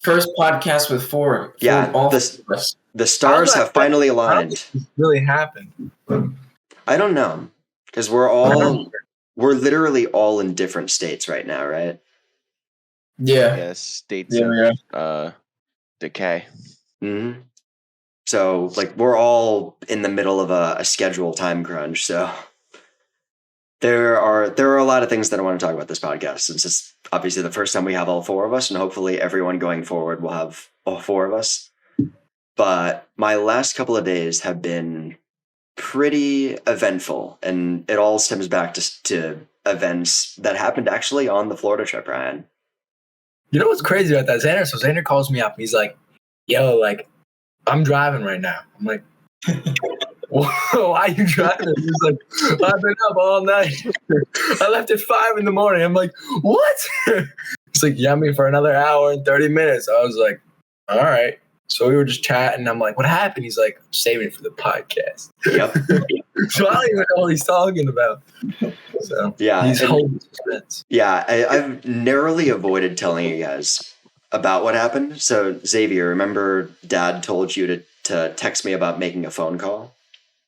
First podcast with four. Yeah, the stars have finally aligned. This really happened. I don't know, because we're literally all in different states right now, right? Yeah. Yes, states of decay. Mm-hmm. So, like, we're all in the middle of a schedule time crunch. So, there are a lot of things that I want to talk about this podcast, since it's obviously the first time we have all four of us, and hopefully everyone going forward will have all four of us. But my last couple of days have been pretty eventful, and it all stems back to events that happened actually on the Florida trip, Ryan. You know what's crazy about that? Xander calls me up and he's like, yo, like, I'm driving right now. I'm like, why are you driving? He's like, I've been up all night. I left at 5 a.m. I'm like, what? He's like, yeah, me for another hour and 30 minutes. I was like, all right. So we were just chatting. I'm like, what happened? He's like, I'm saving it for the podcast. Yep. So I don't even know what he's talking about. So yeah, he's holding suspense. Yeah, I've narrowly avoided telling you guys about what happened. So Xavier, remember Dad told you to text me about making a phone call?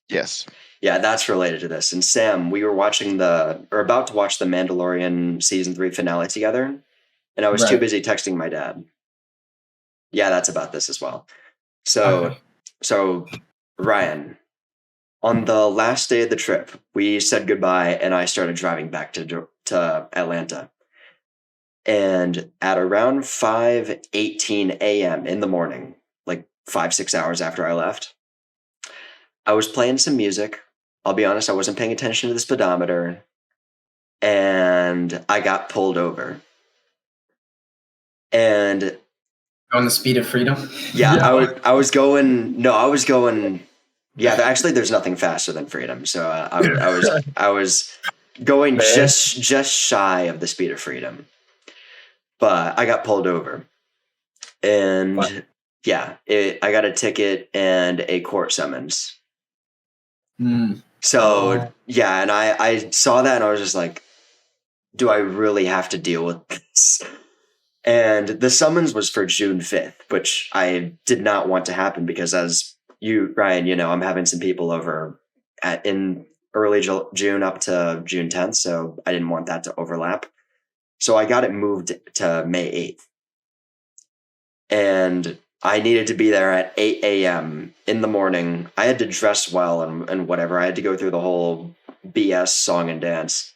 Yes. Yeah, that's related to this. And Sam, we were about to watch the Mandalorian season 3 finale together, and I was too busy texting my dad. Yeah, that's about this as well. So Ryan, on the last day of the trip, we said goodbye, and I started driving back to Atlanta. And at around 5:18 a.m. in the morning, like 5-6 hours after I left, I was playing some music. I'll be honest, I wasn't paying attention to the speedometer, and I got pulled over. And on the speed of freedom? Yeah, I was going. Yeah, actually, there's nothing faster than freedom. So I was going just shy of the speed of freedom, but I got pulled over, and I got a ticket and a court summons. So and I saw that, and I was just like, do I really have to deal with this? And the summons was for June 5th, which I did not want to happen because, as you, Ryan, I'm having some people over in early June up to June 10th, so I didn't want that to overlap. So I got it moved to May 8th. And I needed to be there at 8 a.m. in the morning. I had to dress well and whatever. I had to go through the whole BS song and dance.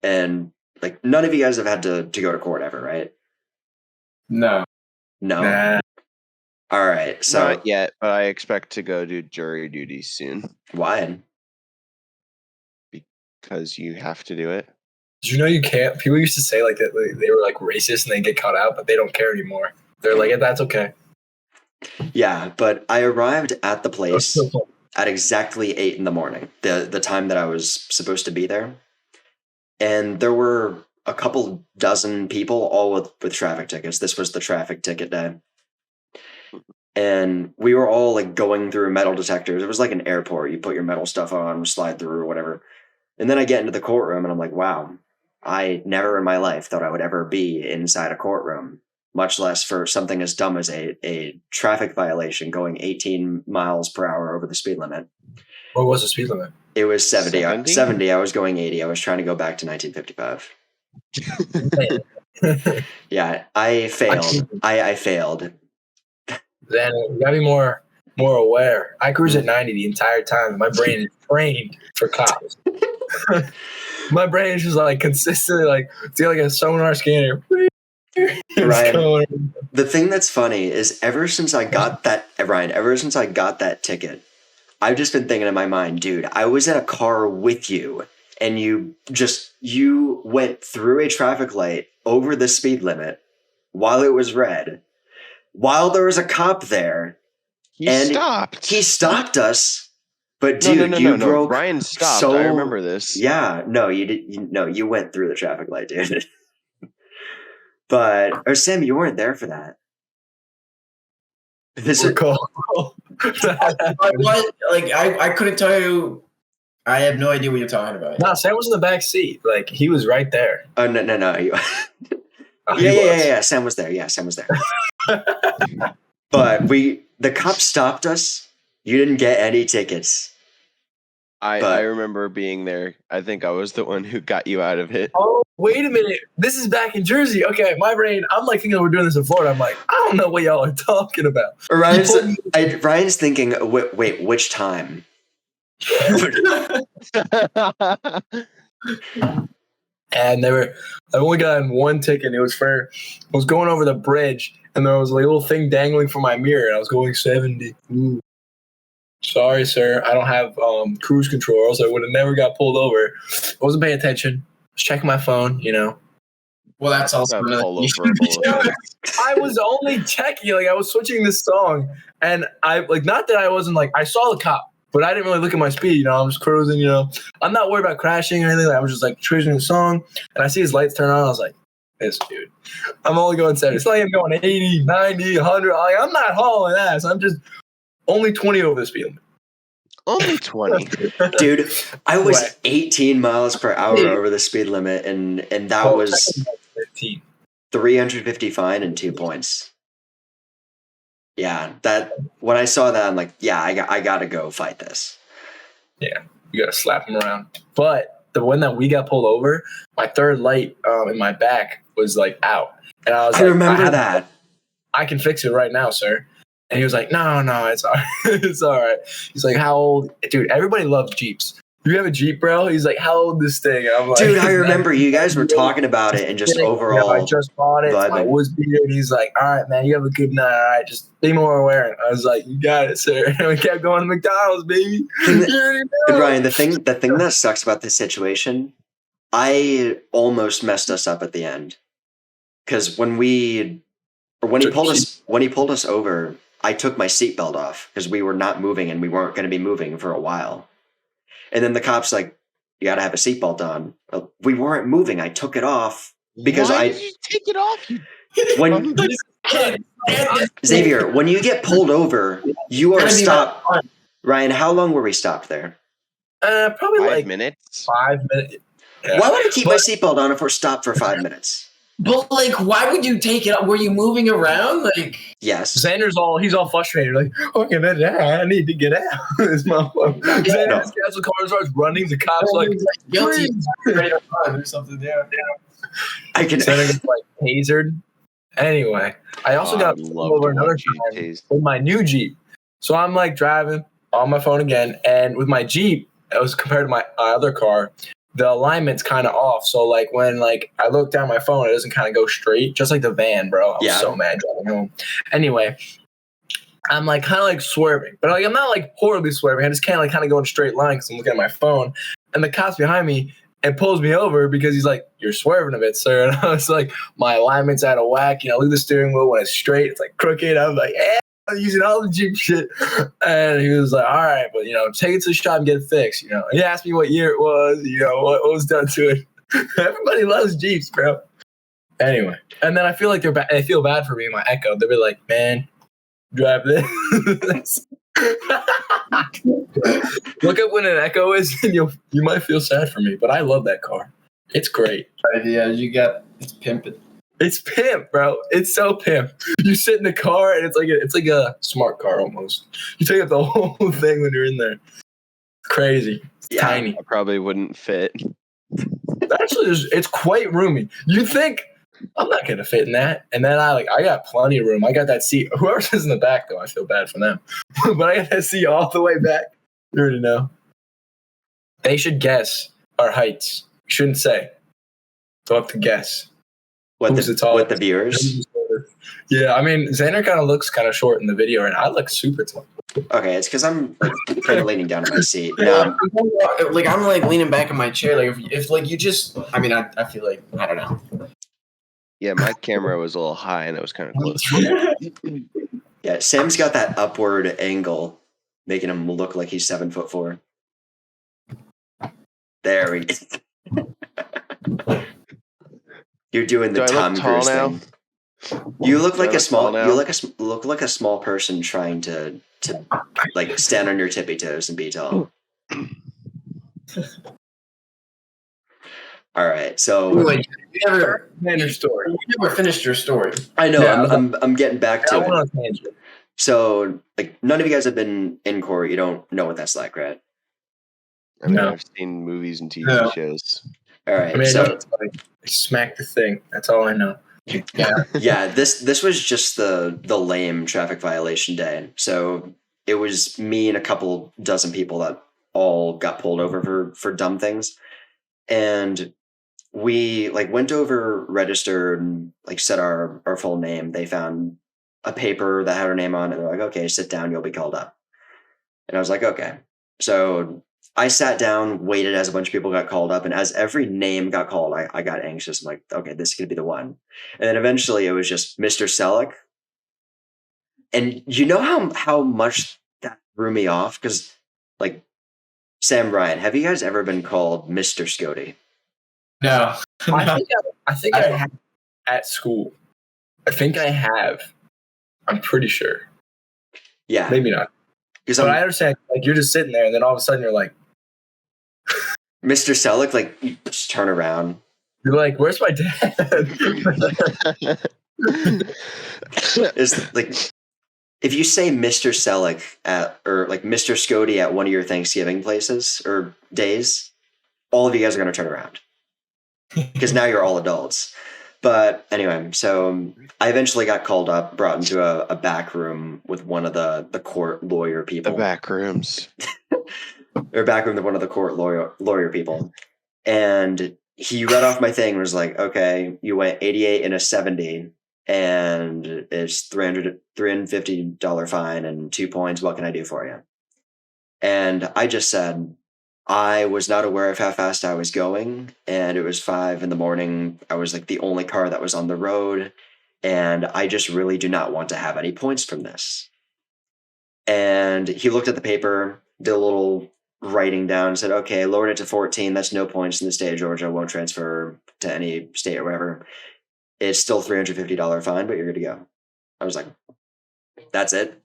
And, like, none of you guys have had to go to court ever, right? No. Nah. All right. So not yet, but I expect to go do jury duty soon. Why? Because you have to do it. Did you know you can't? People used to say like that they were like racist and they get cut out, but they don't care anymore. They're like, that's okay. Yeah, but I arrived at the place at exactly 8 a.m, the time that I was supposed to be there, and there were a couple dozen people, all with traffic tickets. This was the traffic ticket day. And we were all like going through metal detectors. It was like an airport. You put your metal stuff on, slide through or whatever. And then I get into the courtroom and I'm like, wow, I never in my life thought I would ever be inside a courtroom, much less for something as dumb as a traffic violation going 18 miles per hour over the speed limit. What was the speed limit? It was 70. 70. I was going 80. I was trying to go back to 1955. Yeah, I failed. I failed. Then you gotta be more aware. I cruise at 90 the entire time. My brain is trained for cops. My brain is just like consistently like it's like a sonar scanner. Ryan, the thing that's funny is ever since I got that ticket, I've just been thinking in my mind, dude, I was in a car with you and you went through a traffic light over the speed limit while it was red, while there was a cop there. He stopped us. But dude, you broke. Ryan stopped. I remember this. Yeah, no, you did. You went through the traffic light, dude. Or Sam, you weren't there for that. This is cool. What? Like I couldn't tell you. I have no idea what you're talking about. No, Sam was in the back seat. Like he was right there. Oh no. Yeah. Sam was there. Yeah, Sam was there. But the cops stopped us. You didn't get any tickets. I remember being there. I think I was the one who got you out of it. Oh, wait a minute. This is back in Jersey. Okay, my brain, I'm like thinking we're doing this in Florida. I'm like, I don't know what y'all are talking about. Ryan's thinking, wait, which time? And I only got one ticket. It was I was going over the bridge, and there was a little thing dangling from my mirror, and I was going 70. Ooh. Sorry, sir. I don't have cruise control, or else I would have never got pulled over. I wasn't paying attention. I was checking my phone, Well, that's also That's all over. I was only checking, I was switching this song, and not that I wasn't I saw the cop, but I didn't really look at my speed. I was cruising. I'm not worried about crashing or anything. I was just cruising the song, and I see his lights turn on. I was like, this dude, I'm only going 70. It's not even going 80, 90, 100. I'm not hauling ass. I'm just only 20 over the speed limit. Only 20. Dude, I was 18 miles per hour over the speed limit, and that was 15. 350 fine and 2 points. Yeah, when I saw that, I'm like, yeah, I gotta go fight this. Yeah, you gotta slap him around. But the one that we got pulled over, my third light in my back was out, and I was I remember that. I can fix it right now, sir. And he was like, no, it's all right. It's all right. He's like, how old? Dude, everybody loves Jeeps. Do you have a Jeep, bro? He's like, how old is this thing? And I'm like, dude, I remember you guys were talking about it and just overall. I just bought it. It's my woods beater. And he's like, all right, man, you have a good night. All right, just be more aware. And I was like, you got it, sir. And we kept going to McDonald's, baby. Brian, the thing that sucks about this situation, I almost messed us up at the end. Because when he pulled us over, I took my seatbelt off because we were not moving and we weren't going to be moving for a while. And then the cop's like, you got to have a seatbelt on. Well, we weren't moving. I took it off because Why did you take it off? Xavier, when you get pulled over, you are stopped. Ryan, how long were we stopped there? Probably 5 minutes. 5 minutes. Yeah. Why would I keep my seatbelt on if we're stopped for 5 minutes? But why would you take it up? Were you moving around? Yes. Xander's he's all frustrated. Okay, I need to get out. It's my fault. Xander just gets the car, starts running. The cops guilty, ready to run or something. Yeah. Xander gets tasered. Anyway, I also got pulled over another time with my new Jeep. So I'm driving on my phone again, and with my Jeep, it was compared to my other car. The alignment's kind of off. So when I look down my phone, it doesn't kind of go straight, just like the van, bro. I was so mad driving home. Anyway, I'm kind of swerving, but I'm not horribly swerving. I just can't kind of go in a straight line because I'm looking at my phone. And the cop's behind me and pulls me over because he's like, you're swerving a bit, sir. And I was like, my alignment's out of whack. Look at the steering wheel when it's straight. It's crooked. I was like, I'm using all the Jeep shit. And he was like, all right, but, take it to the shop and get it fixed, And he asked me what year it was, what was done to it. Everybody loves Jeeps, bro. Anyway. And then I feel like they feel bad for me in my Echo. They'll be like, man, drive this. Look up when an Echo is, and you might feel sad for me, but I love that car. It's great. Yeah, it's pimping. It's pimp, bro. It's so pimp. You sit in the car and it's like a smart car almost. You take up the whole thing when you're in there. It's tiny. I probably wouldn't fit. Actually, it's quite roomy. You think I'm not gonna fit in that, and then I got plenty of room. I got that seat. Whoever's in the back though, I feel bad for them. But I got that seat all the way back. You already know. They should guess our heights. You shouldn't say. They'll have to guess. What the viewers? Yeah, I mean, Xander kind of looks kind of short in the video, and I look super tall. Okay, it's because I'm kind of leaning down in my seat. No. I'm leaning back in my chair. If you just, I mean, I feel I don't know. Yeah, my camera was a little high, and it was kind of close. Yeah, Sam's got that upward angle, making him look like he's 7'4". There we go. You're doing the Tom Cruise thing. You look like a small. You look like a small person trying to stand on your tippy toes and be tall. All right, so Wait, you never Man, your story. you never finished your story. I know Yeah, I'm getting back I to went it. on a tangent. So like none of you guys have been in court. You don't know what that's like, right? I mean, No. I've seen movies and TV No. shows. All right, I mean, I so know it's like smack the thing. That's all I know. yeah, this was just the lame traffic violation day. So it was me and a couple dozen people that all got pulled over for dumb things, and we like went over, registered, and like said our full name. They found a paper that had our name on it. They're like, okay, sit down, you'll be called up. And I was like, okay. So I sat down, waited as a bunch of people got called up, and as every name got called, I got anxious. I'm like, okay, this is gonna be the one. And then eventually it was just Mr. Selleck. And you know how much that threw me off? Because like Sam Ryan, have you guys ever been called Mr. Scotty? No. I think I have at school. I think I have. I'm pretty sure. Yeah. Maybe not. Because But I understand, like, you're just sitting there, and then all of a sudden you're like, Mr. Selleck, like you just turn around. you're like, where's my dad? It's like if you say Mr. Selleck or like Mr. Scotty at one of your Thanksgiving places or days, all of you guys are going to turn around because now you're all adults. But anyway, so I eventually got called up, brought into a back room with one of the court lawyer people. The back rooms. Or back room with one of the court lawyer people. And he read off my thing and was like, okay, you went 88 and a 70 and it's $350 fine and 2 points. What can I do for you? And I just said, I was not aware of how fast I was going, and it was 5 a.m. I was like the only car that was on the road, and I just really do not want to have any points from this. And he looked at the paper, did a little writing down, and said, okay, lowered it to 14. That's no points in the state of Georgia. Won't transfer to any state or whatever. It's still $350 fine, but you're good to go. I was like, that's it.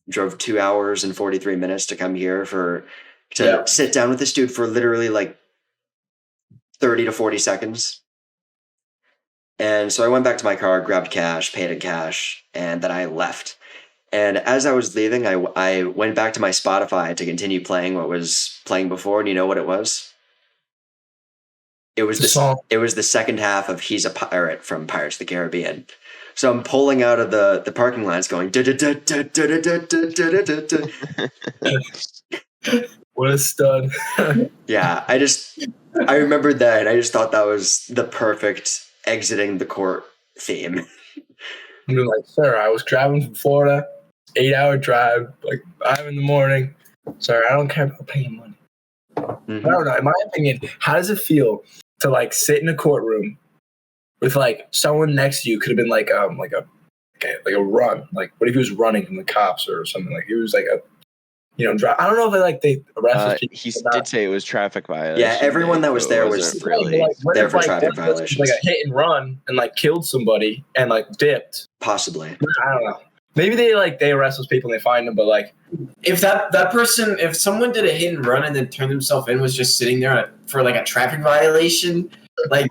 Drove 2 hours and 43 minutes to come here to sit down with this dude for literally like 30 to 40 seconds. And so I went back to my car, grabbed cash, paid in cash, and then I left. And as I was leaving, I went back to my Spotify to continue playing what was playing before. And you know what it was? It was the second half of He's a Pirate from Pirates of the Caribbean. So I'm pulling out of the parking lots going What a stud. Yeah, I remembered that and I just thought that was the perfect exiting the court theme. I'm like, sir, I was driving from Florida, 8-hour drive, like 5 a.m. Sir, I don't care about paying money. Mm-hmm. I don't know. In my opinion, how does it feel to like sit in a courtroom with like someone next to you? Could have been like a run. Like, what if he was running from the cops or something? Like he was like a, I don't know if they arrested people. He did say it was traffic violation. Yeah, everyone that was there was really there for traffic violations. Like a hit and run and like killed somebody and like dipped. Possibly. I don't know. Maybe they arrest those people and they find them, but like if that person, if someone did a hit and run and then turned themselves in, was just sitting there for like a traffic violation, like,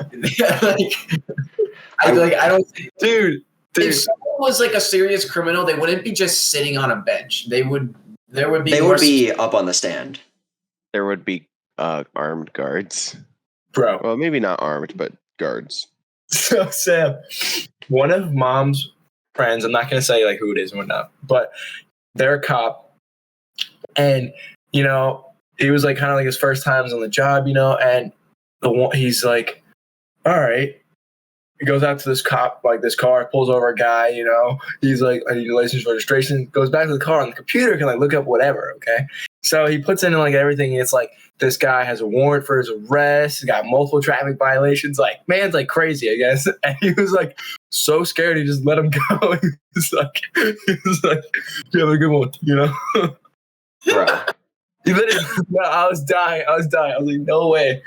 I don't think, dude. If someone was like a serious criminal, they wouldn't be just sitting on a bench. They would be up on the stand. There would be armed guards. Bro. Well, maybe not armed, but guards. So Sam, one of Mom's friends, I'm not going to say like who it is and whatnot, but they're a cop. And, he was like kind of like his first times on the job, and he's like, all right. He goes out to this cop, like this car, pulls over a guy, he's like, I need a license registration, goes back to the car, and the computer can like look up whatever, okay? So he puts in like everything, and it's like, this guy has a warrant for his arrest, he's got multiple traffic violations, like, man's like crazy, I guess. And he was like so scared, he just let him go. He was like, you have a good one, Bro. He literally, I was dying. I was like, no way.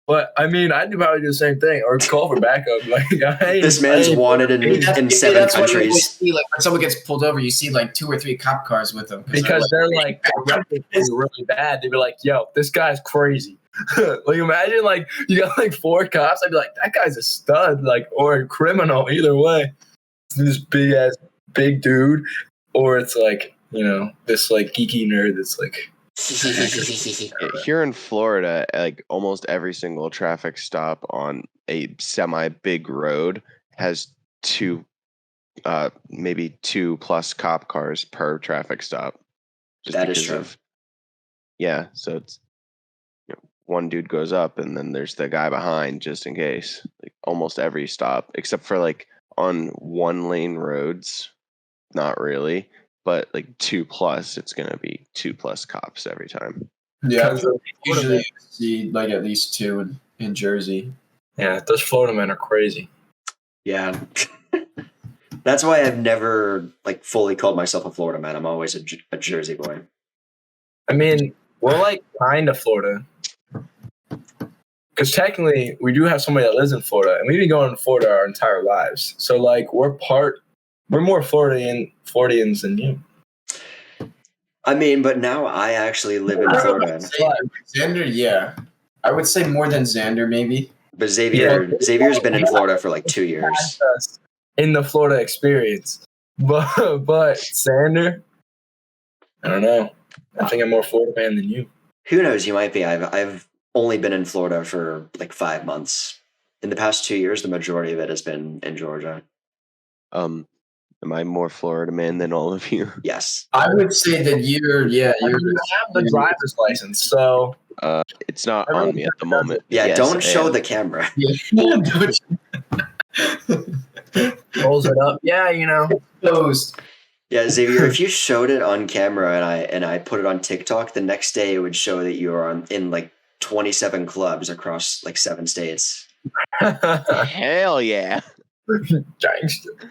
But I mean, I'd probably do the same thing or call for backup. Like, this man's wanted in 7 countries. See, like when someone gets pulled over, you see like 2 or 3 cop cars with them because they're really bad. They'd be like, "Yo, this guy's crazy. Like imagine like you got like 4 cops. I'd be like, that guy's a stud, like or a criminal. Either way, it's this big dude, or it's like this like geeky nerd that's like. Here in Florida, like almost every single traffic stop on a semi-big road has 2, maybe 2+ cop cars per traffic stop. That is true. Yeah, so it's one dude goes up and then there's the guy behind just in case. Like almost every stop, except for like on 1-lane roads, not really. But like 2+, it's gonna be 2+ cops every time. Yeah, usually you see like at least 2 in Jersey. Yeah, those Florida men are crazy. Yeah. That's why I've never like fully called myself a Florida man. I'm always a Jersey boy. I mean, we're like kind of Florida. Because technically, we do have somebody that lives in Florida, and we've been going to Florida our entire lives. So, like, we're more Floridians than you. I mean, but now I actually live in Florida. Xander, yeah. I would say more than Xander, maybe. But Xavier's been in Florida for like 2 years. In the Florida experience. But Xander, I don't know. I think I'm more Florida man than you. Who knows? You might be. I've only been in Florida for like 5 months. In the past 2 years, the majority of it has been in Georgia. Am I more Florida man than all of you? Yes. I would say that you have the driver's license, so it's not on me at the moment. Yeah, yes, don't show the camera. Rolls it up. Yeah, Exposed. Yeah, Xavier, if you showed it on camera and I put it on TikTok, the next day it would show that you are in like 27 clubs across like 7 states. Hell yeah. Gangster.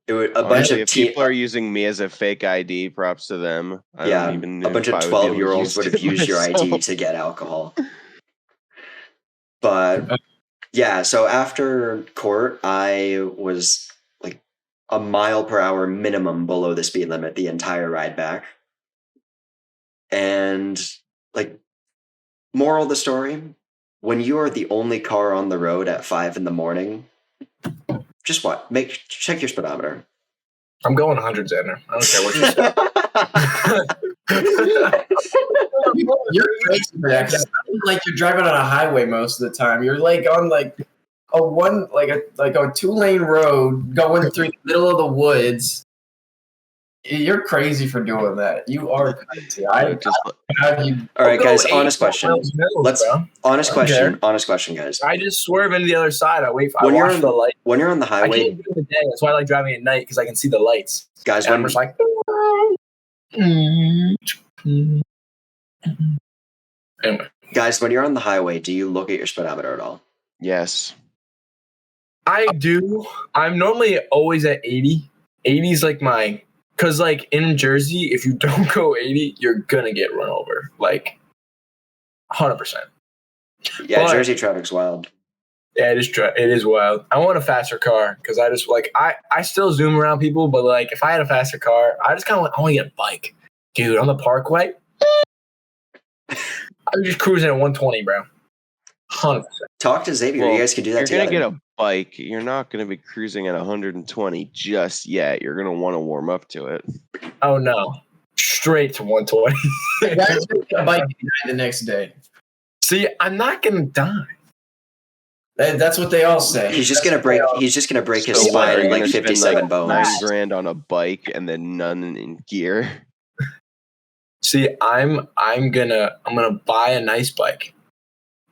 It would, a Honestly, bunch of if people are using me as a fake ID, props to them. I don't even know a bunch of 12-year-olds would have used your ID to get alcohol. But yeah, so after court, I was like a mile per hour minimum below the speed limit the entire ride back. And like, moral of the story, when you are the only car on the road at 5 a.m, just what? Check your speedometer. I'm going 100, Xander. I don't care what you say. You're crazy for that. Like you're driving on a highway most of the time. You're like on like a 2-lane road going through the middle of the woods. You're crazy for doing that. You are crazy. All right, guys. Honest question. Honest question, guys. I just swerve into the other side. I watch the light. When you're on the highway, I can't do it in the day. That's why I like driving at night because I can see the lights. Guys, I'm just like. Anyway. Guys, when you're on the highway, do you look at your speedometer at all? Yes. I do. I'm normally always at 80. 80 is like my. Because, like, in Jersey, if you don't go 80, you're going to get run over. Like, 100%. Yeah, but Jersey traffic's wild. Yeah, it is wild. I want a faster car because I just, like, I still zoom around people, but, like, if I had a faster car, I just kind of I want to get a bike. Dude, on the parkway, I'm just cruising at 120, bro. 100%. Talk to Xavier. Well, you guys can do that together. You're going to get a bike. You're not going to be cruising at 120 just yet. You're going to want to warm up to it. Oh, no. Straight to 120. That's a bike the next day. See, I'm not going to die. That's what they all say. He's just going to break his spine in like 57 bones. $9,000 on a bike and then none in gear. See, I'm gonna buy a nice bike.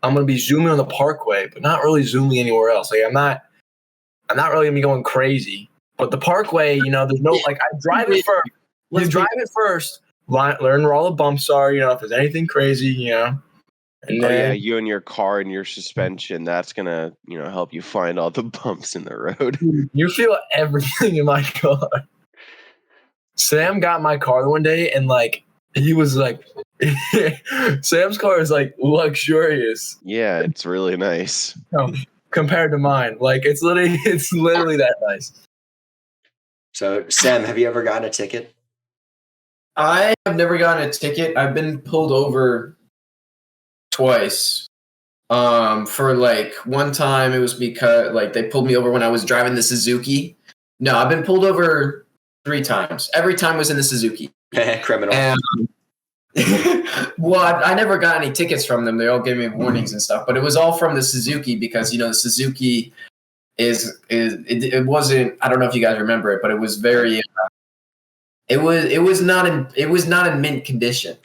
I'm gonna be zooming on the parkway, but not really zooming anywhere else. Like I'm not really gonna be going crazy. But the parkway, there's no like I drive it first. You drive it first. Learn where all the bumps are. If there's anything crazy, And then, you and your car and your suspension. That's gonna help you find all the bumps in the road. You feel everything in my car. Sam got my car one day and like. He was like, Sam's car is like luxurious. Yeah, it's really nice. Compared to mine. Like it's literally that nice. So Sam, have you ever gotten a ticket? I have never gotten a ticket. I've been pulled over twice. For like one time it was because like they pulled me over when I was driving the Suzuki. No, I've been pulled over 3 times. Every time was in the Suzuki. Criminal. And, well, I never got any tickets from them. They all gave me warnings and stuff, but it was all from the Suzuki because the Suzuki it wasn't. I don't know if you guys remember it, but it was very. It was not in mint condition.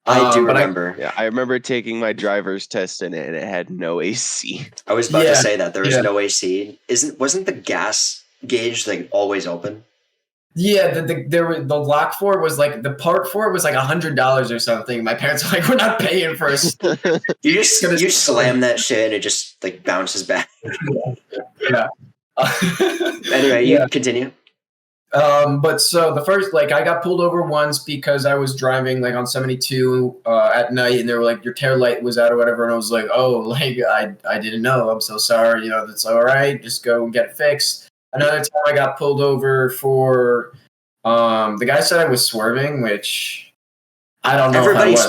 I do remember. Yeah, I remember taking my driver's test in it, and it had no AC. I was about to say that there was no AC. Wasn't the gas gauge like always open? Yeah, the lock for it was like the part for it was like $100 or something. My parents were like, "We're not paying for it." You slam that shit and it just like bounces back. Yeah. Anyway, you continue. But so the first, like, I got pulled over once because I was driving like on 72 at night, and they were like, your tail light was out or whatever, and I was like, oh, like I didn't know. I'm so sorry. That's all right. Just go and get it fixed. Another time I got pulled over for the guy said I was swerving, which I don't know.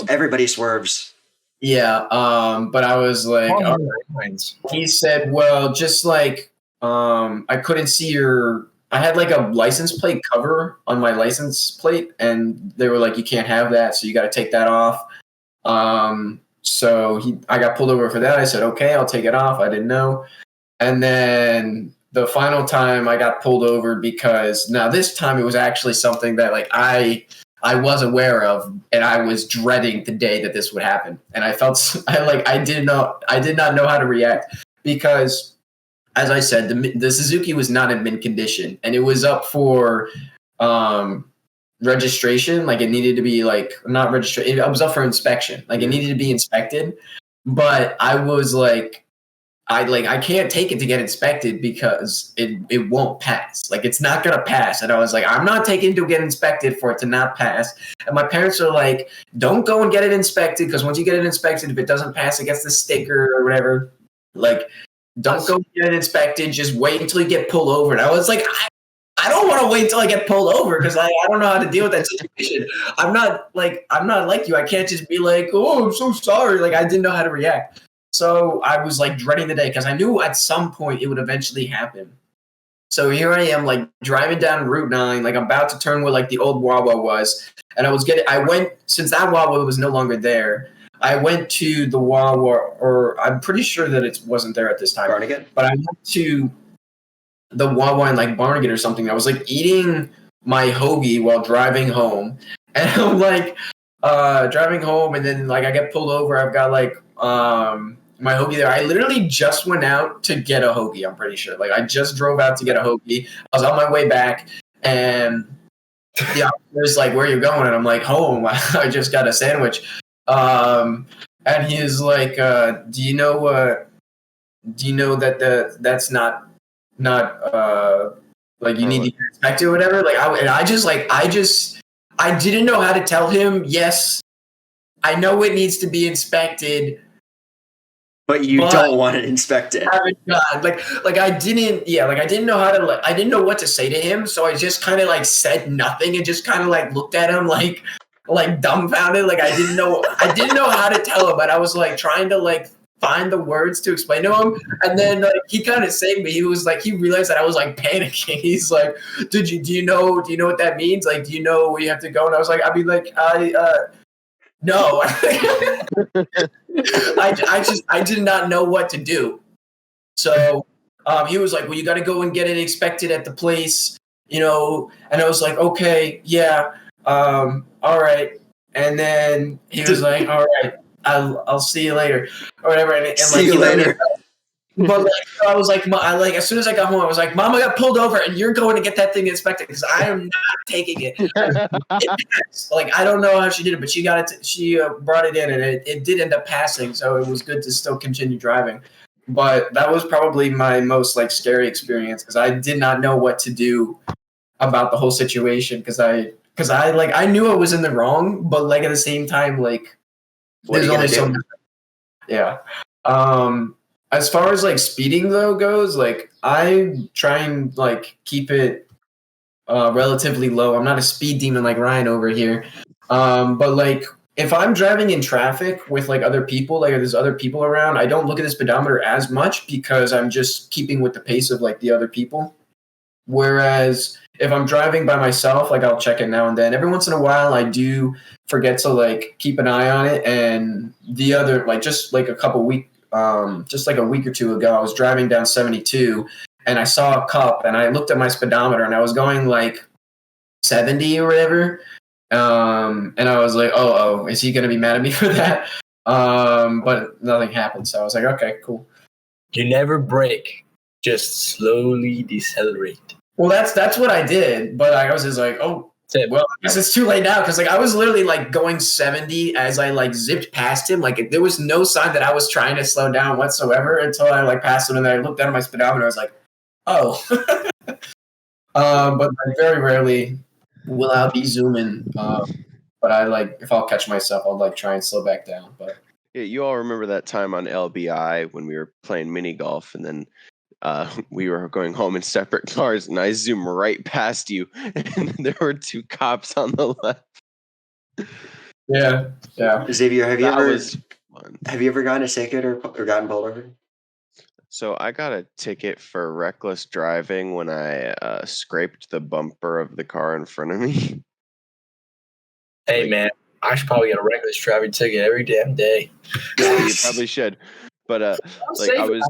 Everybody swerves. Yeah. But I was like, he said, well, just like I couldn't see I had like a license plate cover on my license plate, and they were like, you can't have that, so you got to take that off. So I got pulled over for that. I said, okay, I'll take it off. I didn't know. And then the final time I got pulled over because now this time it was actually something that like I was aware of, and I was dreading the day that this would happen. And I felt I did not know how to react because, as I said, the Suzuki was not in mint condition, and it was up for registration. Like it needed to be like not registration. It was up for inspection. Like it needed to be inspected. But I was like, I can't take it to get inspected because it won't pass. Like it's not gonna pass. And I was like, I'm not taking it to get inspected for it to not pass. And my parents are like, don't go and get it inspected because once you get it inspected, if it doesn't pass, it gets the sticker or whatever. Like, don't go get it inspected. Just wait until you get pulled over. And I was like, I don't want to wait until I get pulled over because I don't know how to deal with that situation. I'm not like you. I can't just be like, oh, I'm so sorry. Like I didn't know how to react. So I was like dreading the day because I knew at some point it would eventually happen. So here I am, like driving down Route 9, like about to turn where like the old Wawa was, and I went since that Wawa was no longer there. I went to the Wawa, or I'm pretty sure that it wasn't there at this time. Barnegat? But I went to the Wawa in like Barnegat or something. I was like eating my hoagie while driving home. And I'm like driving home, and then like I get pulled over. I've got like my hoagie there. I literally just went out to get a hoagie, I'm pretty sure. Like I just drove out to get a hoagie. I was on my way back, and the officer's like, where are you going? And I'm like, home. I just got a sandwich. And he's like, do you know that that's not like you need to get inspected or whatever? Like I didn't know how to tell him, yes, I know it needs to be inspected, but you don't want it inspected. Like I didn't know how to I didn't know what to say to him, so I just kind of like said nothing and just kind of like looked at him like dumbfounded. Like I didn't know how to tell him, but I was like trying to like find the words to explain to him, and then like he kind of saved me. He was like, he realized that I was like panicking. He's like, do you know what that means? Like, do you know where you have to go? And I was like, no. I did not know what to do. So he was like, well, you got to go and get it inspected at the place, and I was like, okay, yeah. All right. And then he was like, all right, I'll see you later or whatever. And see you later. But like, I was like, as soon as I got home, I was like, Mom, I got pulled over and you're going to get that thing inspected because I am not taking it. Like, I don't know how she did it, but she got it. She brought it in and it did end up passing. So it was good to still continue driving. But that was probably my most like scary experience because I did not know what to do about the whole situation because I knew I was in the wrong, but like at the same time, like there's only so much. Yeah. As far as like speeding though goes, like I try and like keep it relatively low. I'm not a speed demon like Ryan over here. But like if I'm driving in traffic with like other people, like there's other people around, I don't look at the speedometer as much because I'm just keeping with the pace of like the other people. Whereas if I'm driving by myself, like I'll check it now and then. Every once in a while, I do forget to like keep an eye on it. And the other, like just like a week or two ago, I was driving down 72 and I saw a cop and I looked at my speedometer and I was going like 70 or whatever. And I was like, oh, is he gonna be mad at me for that? But nothing happened, so I was like, okay, cool. You never brake, just slowly decelerate. Well, that's what I did, but I was just like, oh, well, I guess it's too late now because like I was literally like going 70 as I like zipped past him. Like there was no sign that I was trying to slow down whatsoever until I like passed him, and then I looked down at my speedometer. I was like, oh. But like, very rarely will I be zooming. But I like if I'll catch myself, I'll like try and slow back down. But Yeah, you all remember that time on LBI when we were playing mini golf, and then we were going home in separate cars, and I zoomed right past you, and there were two cops on the left. yeah. Xavier, have was you ever gotten a ticket or gotten pulled over? So I got a ticket for reckless driving when I scraped the bumper of the car in front of me. Hey, man, I should probably get a reckless driving ticket every damn day. Yeah, you probably should. But like I was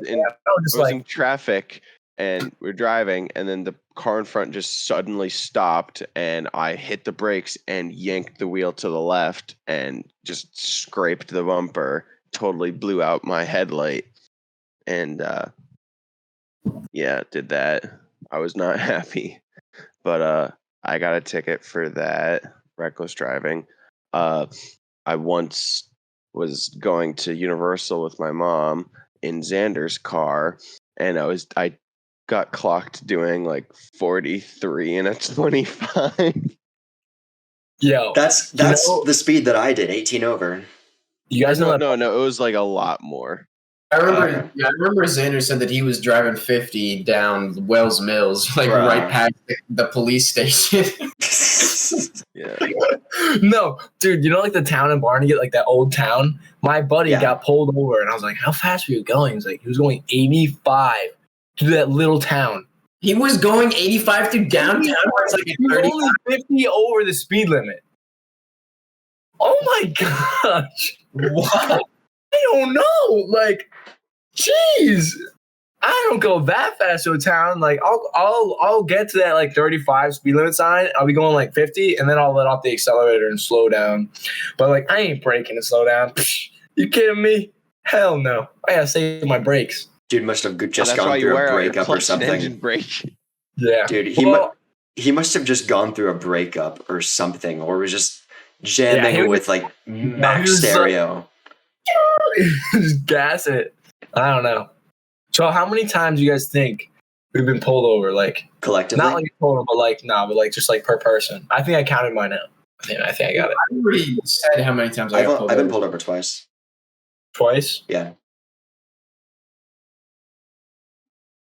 in traffic and we're driving, and then the car in front just suddenly stopped, and I hit the brakes and yanked the wheel to the left and just scraped the bumper. Totally blew out my headlight, and did that. I was not happy, but I got a ticket for that. Reckless driving. I once was going to Universal with my mom in Xander's car, and I got clocked doing like 43 and a 25. Yo, that's the speed that I did, 18 over. You guys know No, it was like a lot more. I remember Xander said that he was driving 50 down Wells Mills, like right past the police station. Yeah. No, dude, you know like the town in Barnegat, like that old town? My buddy got pulled over, and I was like, how fast were you going? He's like, he was going 85 to that little town. He was going 85 through downtown where it's like he was only 50 over the speed limit. Oh my gosh. What? I don't know. Like, jeez. I don't go that fast to a town. Like, I'll get to that like 35 speed limit sign. I'll be going like 50, and then I'll let off the accelerator and slow down. But like, I ain't braking to slow down. You kidding me? Hell no. I gotta save my brakes. Dude must have just gone through a breakup or something. Brake. Yeah, dude, he must have just gone through a breakup or something, or was just jamming with like max stereo. Just gas it. I don't know. So how many times do you guys think we've been pulled over? Like collectively? Not like total, but like just like per person. I think I counted mine out. I think I got it. I already said how many times I've been pulled over twice. Twice? Yeah.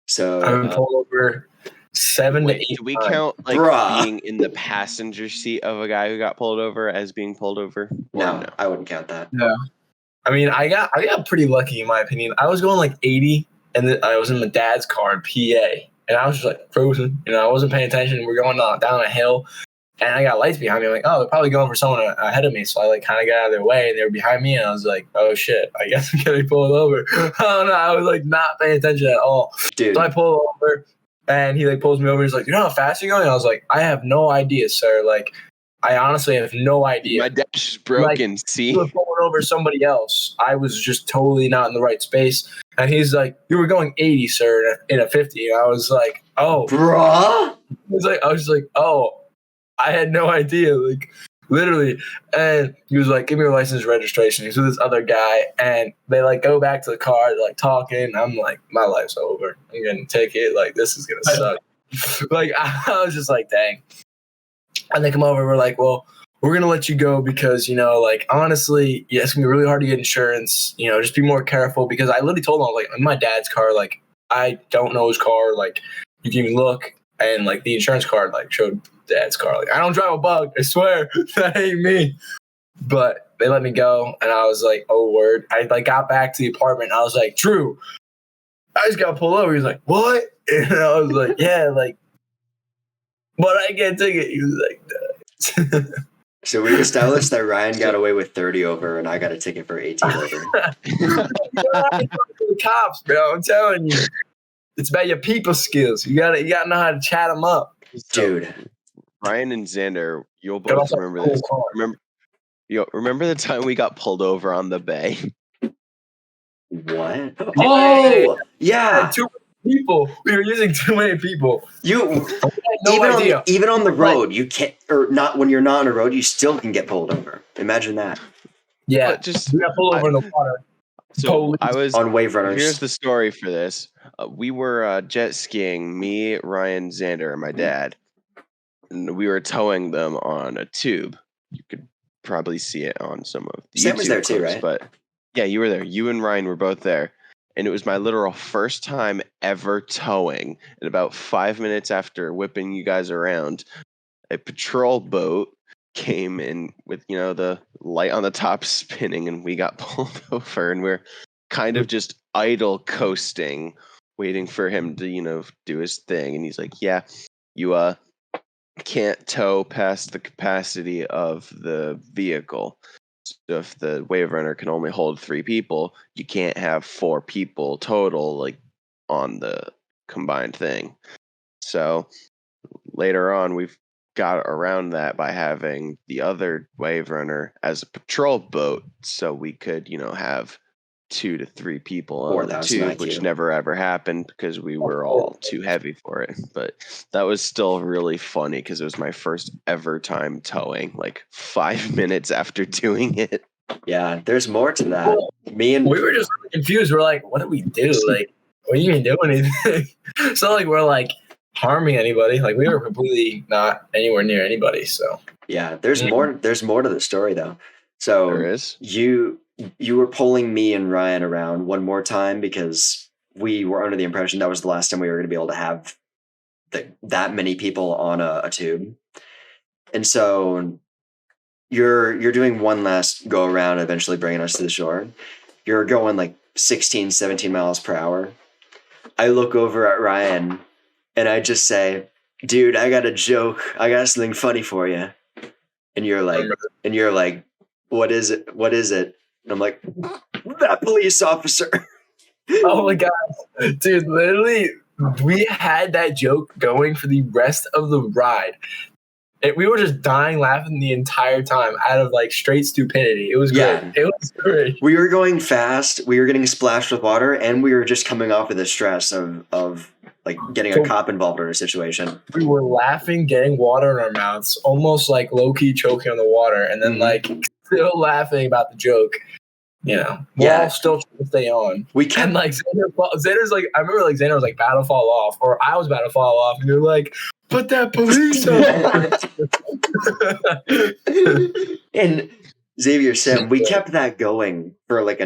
So I've been pulled over 7 to 8 Do we count like being in the passenger seat of a guy who got pulled over as being pulled over? No, I wouldn't count that. No. I mean, I got pretty lucky in my opinion. I was going like 80, and I was in my dad's car in PA, and I was just like frozen. You know, I wasn't paying attention. We're going down a hill, and I got lights behind me. I'm like, oh, they're probably going for someone ahead of me. So I like kind of got out of their way, and they were behind me, and I was like, oh shit, I guess I'm getting pulled over. I don't know. I was like not paying attention at all. Dude. So I pull over, and he like pulls me over. He's like, you know how fast you're going? And I was like, I have no idea, sir. Like, I honestly have no idea. My dash is broken. See, he was pulling over somebody else. I was just totally not in the right space. And he's like, "You were going 80, sir, in a 50." And I was like, "Oh, bruh." I was like, "Oh, I had no idea." Like, literally. And he was like, "Give me your license, registration." He's with this other guy, and they like go back to the car. They're like talking. I'm like, my life's over. I'm getting a ticket. Like, this is gonna suck. Like, I was just like, dang. And they come over, we're like, well, we're going to let you go because, you know, like, honestly, yeah, it's going to be really hard to get insurance. You know, just be more careful. Because I literally told them, like, in my dad's car, like, I don't know his car. Like, you can even look, and, like, the insurance card, like, showed dad's car. Like, I don't drive a bug. I swear. That ain't me. But they let me go, and I was like, "Oh word!" I like got back to the apartment. And I was like, "True, I just got pulled over." He's like, "What?" And I was like, "Yeah, like, but I get a ticket." He was like, "Duh." So we've established that Ryan got away with 30 over, and I got a ticket for 18 over. The cops, bro. I'm telling you, it's about your people skills. You gotta know how to chat them up, Dude. Ryan and Xander, you'll But both also remember cool this. car. Remember the time we got pulled over on the bay? What? Yeah. Oh, yeah. Too many people. We were using too many people. You I had no idea. even on the road, you can't, or not when you're not on the road, you still can get pulled over. Imagine that. Yeah, But just we got pulled over in the water. so I was On wave runners. Here's the story for this. We were jet skiing, me, Ryan, Xander, and my dad. And we were towing them on a tube. You could probably see it on some of the Sam YouTube was there too, clips, right? But yeah, you were there. You and Ryan were both there. And it was my literal first time ever towing. And about 5 minutes after whipping you guys around, a patrol boat came in with, the light on the top spinning, and we got pulled over, and we're kind of just idle coasting, waiting for him to, do his thing. And he's like, "Yeah, you can't tow past the capacity of the vehicle. So if the wave runner can only hold 3 people, you can't have 4 people total, like, on the combined thing." So later on, we've got around that by having the other wave runner as a patrol boat, so we could, have 2 to 3 people on the tube, which never ever happened because we were all too heavy for it. But that was still really funny because it was my first ever time towing, like 5 minutes after doing it. Yeah, there's more to that. We were just confused. We're like, what do we do? Like, we didn't even do anything. It's not like we're like harming anybody. Like, we were completely not anywhere near anybody. So yeah, there's more. There's more to the story though. So There is. You were pulling me and Ryan around one more time because we were under the impression that was the last time we were going to be able to have that many people on a tube. And so you're doing one last go around, eventually bringing us to the shore. You're going like 16, 17 miles per hour. I look over at Ryan and I just say, "Dude, I got a joke. I got something funny for you." And you're like, "What is it? What is it?" And I'm like, "That police officer." oh my god, dude! Literally, we had that joke going for the rest of the ride. We were just dying laughing the entire time out of like straight stupidity. It was great. It was great. We were going fast. We were getting splashed with water, and we were just coming off of the stress of like getting a cop involved in a situation. We were laughing, getting water in our mouths, almost like low key choking on the water, and then like still laughing about the joke. We're all still trying to stay on. We kept and like Xander's like, I remember like Xander was like about to fall off, or I was about to fall off, and you're like, "Put that police on." And Xavier said we kept that going for like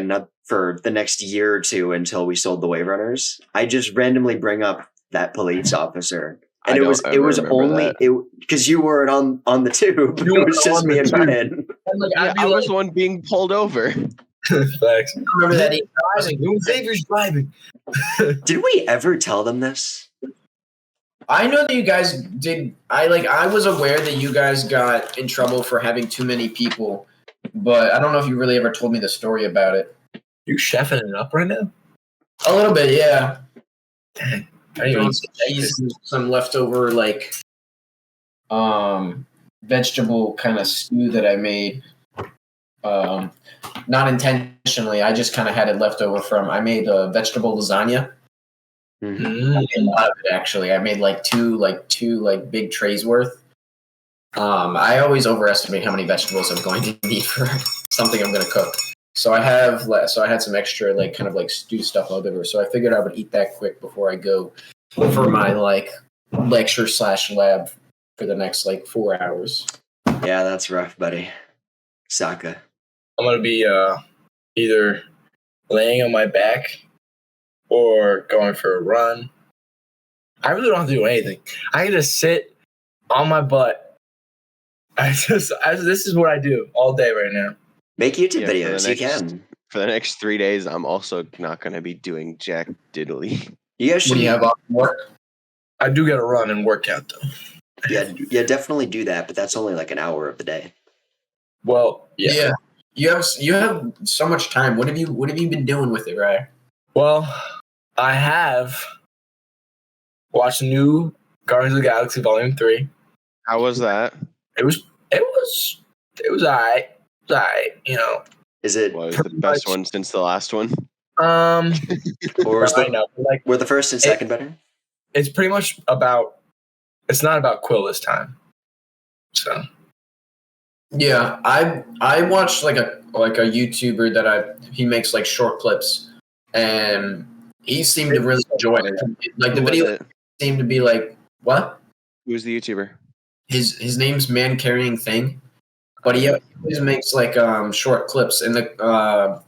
for the next year or two until we sold the wave runners. I just randomly bring up that police officer. And it was only because you weren't on the tube. It was just me and Ryan. And like, I was the one being pulled over. Facts. I remember that he's driving. Xavier's driving. Did we ever tell them this? I know that you guys did. I was aware that you guys got in trouble for having too many people, but I don't know if you really ever told me the story about it. You chefing it up right now? A little bit, yeah. Dang. I used some leftover vegetable kind of stew that I made. Not intentionally. I just kind of had it left over from. I made a vegetable lasagna. Mm-hmm. I made a lot of it, actually. I made two big trays worth. I always overestimate how many vegetables I'm going to need for something I'm going to cook. So I had some extra kind of stew stuff left over. So I figured I would eat that quick before I go for my lecture/lab for the next 4 hours. Yeah, that's rough, buddy. Saka. I'm gonna be either laying on my back or going for a run. I really don't have to do anything. I can just sit on my butt This is what I do all day right now. Make YouTube Yeah, for the videos. You next- can. For the next 3 days, I'm also not going to be doing jack diddly. You guys What do should. you have off work? I do got to run and work out though. Yeah, definitely do that. But that's only like an hour of the day. Well, yeah. You have so much time. What have you been doing with it, right? Well, I have watched the new Guardians of the Galaxy Volume 3. How was that? It was alright. You know. Is it? Was the best one since the last one? Or was I know. Like, were the first and second better? it's pretty much about. It's not about Quill this time. So. Yeah, I watched like a YouTuber that he makes like short clips, and he seemed to really enjoy it. Like the Who was video it? seemed to be like, what? Who's the YouTuber? His name's Man Carrying Thing, but he always makes like short clips, and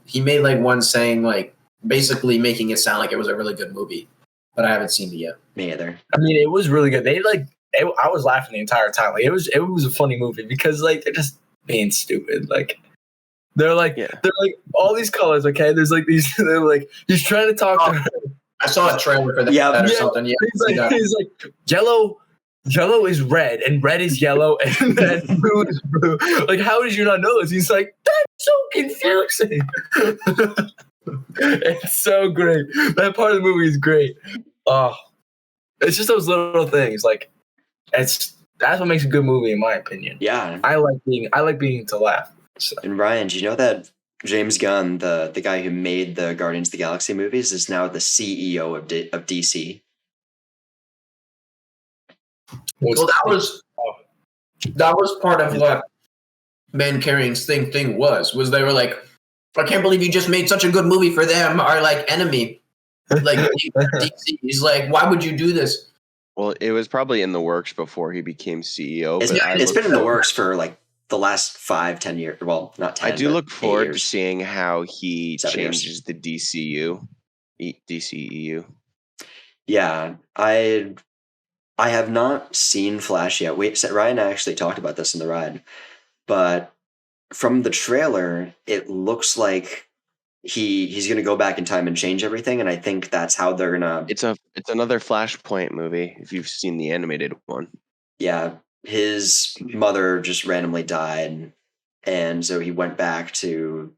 he made like one saying like basically making it sound like it was a really good movie, but I haven't seen it yet. Me either. I mean, it was really good. I was laughing the entire time. Like it was a funny movie because like they're just being stupid. Like they're like all these colors. Okay, there's like these. They're like he's trying to talk to her. I saw a trailer for that or something. Yeah, he's like yellow is red and red is yellow and then blue is blue. Like how did you not know this? He's like that's so confusing. It's so great. That part of the movie is great. Oh, it's just those little things. Like that's what makes a good movie, in my opinion. Yeah. I like being to laugh. So. And Ryan, do you know that James Gunn, the guy who made the Guardians of the Galaxy movies, is now the CEO of DC? Well, that was part of what Man Carrying's thing was they were like, I can't believe you just made such a good movie for them, our like enemy. Like DC. He's like, why would you do this? Well, it was probably in the works before he became CEO. It's been in the works for like the last 5-10 years. Well, not 10. I do look forward to years. seeing how he 7 years. changes the DCEU. Yeah, I have not seen Flash yet. Ryan and I actually talked about this in the ride, but from the trailer, it looks like he's going to go back in time and change everything, and I think that's how they're gonna. It's another Flashpoint movie. If you've seen the animated one, Yeah, his mother just randomly died, and so he went back to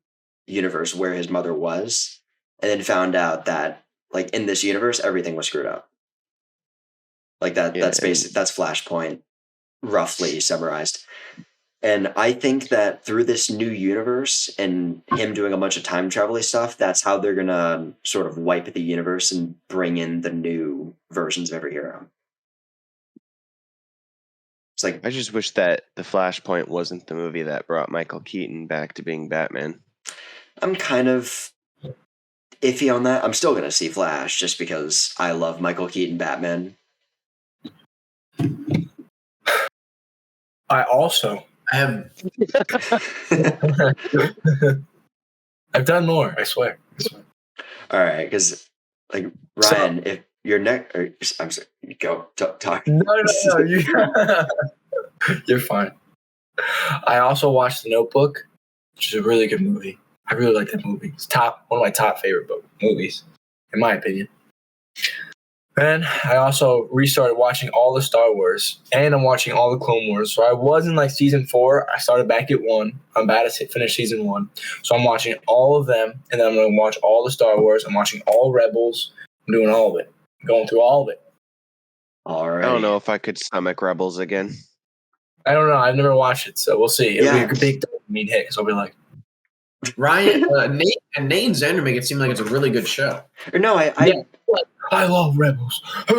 the universe where his mother was, and then found out that like in this universe everything was screwed up. Like that. Yeah, That's basic. That's Flashpoint, roughly summarized. And I think that through this new universe and him doing a bunch of time travel-y stuff, that's how they're gonna sort of wipe the universe and bring in the new versions of every hero. It's like I just wish that the Flashpoint wasn't the movie that brought Michael Keaton back to being Batman. I'm kind of iffy on that. I'm still gonna see Flash just because I love Michael Keaton Batman. I have I've done more. I swear. All right, because like Ryan, if your neck, I'm sorry, go talk. No. You're fine. I also watched The Notebook, which is a really good movie. I really like that movie. It's one of my top favorite movies, in my opinion. And I also restarted watching all the Star Wars, and I'm watching all the Clone Wars. So I was in like season 4. I started back at 1. I'm about to finish season 1. So I'm watching all of them, and then I'm going to watch all the Star Wars. I'm watching all Rebels. I'm doing all of it. I'm going through all of it. All right. I don't know if I could stomach Rebels again. I don't know. I've never watched it, so we'll see. It'll Yeah. be a big dopamine hit, because I'll be like, Ryan, Nate and Xander make it seem like it's a really good show. Or no, I love Rebels. Or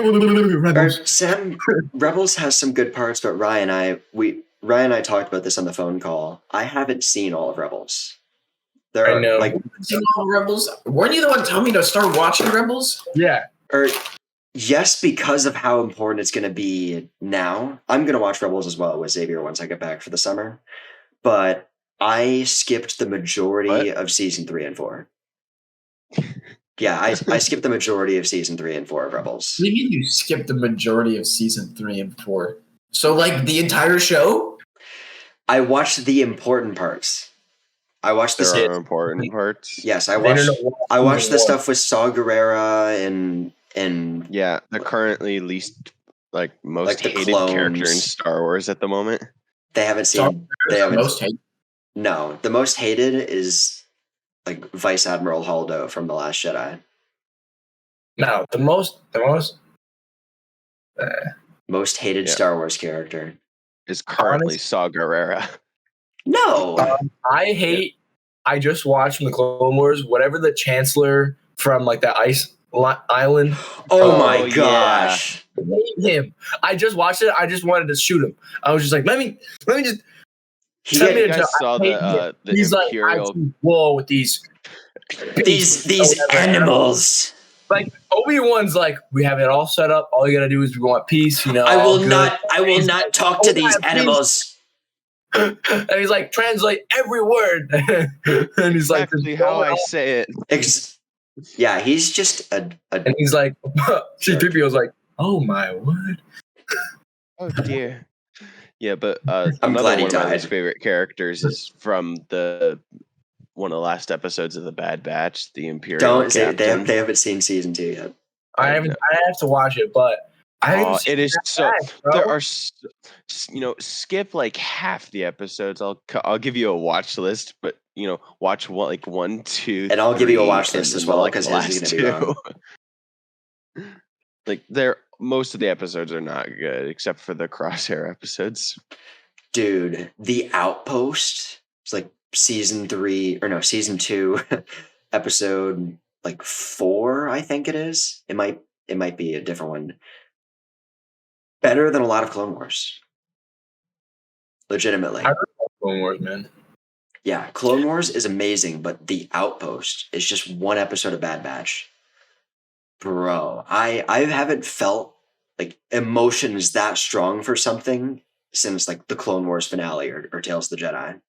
Rebels. Sam, Rebels has some good parts, but Ryan and I talked about this on the phone call. I haven't seen all of Rebels. I know. Like, Seen all Rebels? Weren't you the one telling me to start watching Rebels? Yeah. or yes, because of how important it's going to be now. I'm going to watch Rebels as well with Xavier once I get back for the summer. But I skipped the majority of season 3 and 4. Yeah, I skipped the majority of season 3 and 4 of Rebels. What do you mean you skipped the majority of season 3 and 4? So like the entire show? I watched the important parts. I watched the There are important parts. Yes, I watched the stuff with Saw Gerrera and yeah, the currently least most hated character in Star Wars at the moment. They haven't seen. They haven't. Most hated? No, the most hated is like Vice Admiral Holdo from The Last Jedi. No, the most hated Star Wars character is currently Saw Gerrera. No, I just watched from the Clone Wars. Whatever the Chancellor from like that ice island. Oh my gosh! I hate him. I just watched it. I just wanted to shoot him. I was just like, let me just. You guys saw the He's Imperial. like, whoa, with these animals. Like Obi-Wan's like, we have it all set up. All you gotta do is we want peace. You know, I will not talk to these animals. And he's like, translate every word. And he's like, exactly how I say it. Yeah, he's just a. And he's like, C-3PO's like, oh my word. Oh dear. Yeah, but I'm glad he one of my died. favorite characters is from one of the last episodes of the Bad Batch, the Imperial. Don't say they haven't seen season 2 yet. I have to watch it, but it is so. There are, skip like half the episodes. I'll give you a watch list, but watch 1, 2, and I'll give you a watch 3, list as well because last 2. Like most of the episodes are not good except for the Crosshair episodes. Dude, The Outpost. It's like season 2, episode 4. I think it is. It might be a different one. Better than a lot of Clone Wars. Legitimately. I love Clone Wars, man. Yeah, Clone Wars is amazing, but The Outpost is just one episode of Bad Batch. Bro, I haven't felt like emotions that strong for something since like the Clone Wars finale or Tales of the Jedi.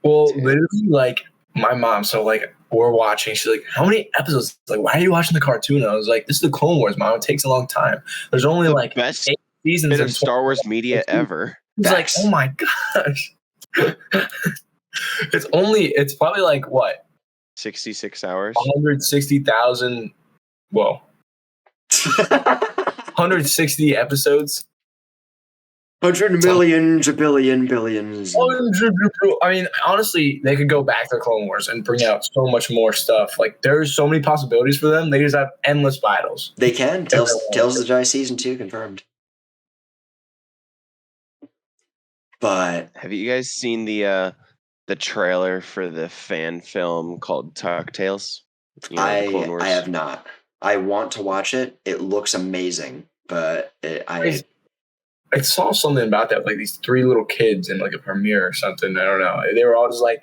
Well, literally, my mom, so we're watching, she's like, how many episodes? Like, why are you watching the cartoon? And I was like, this is the Clone Wars, Mom. It takes a long time. There's only the best 8 seasons of Star Wars media ever. He's like, oh my gosh. It's probably what? 66 hours? 160,000. Whoa. 160 episodes. 100 million, jabillion, billions. I mean, honestly, they could go back to Clone Wars and bring out so much more stuff. Like, there's so many possibilities for them. They just have endless battles. They can. Tales of the Jedi season 2 confirmed. But have you guys seen the trailer for the fan film called Tuck Tales? I have not. I want to watch it. It looks amazing, but I saw something about that, like these 3 little kids in a premiere or something. I don't know. They were all just like.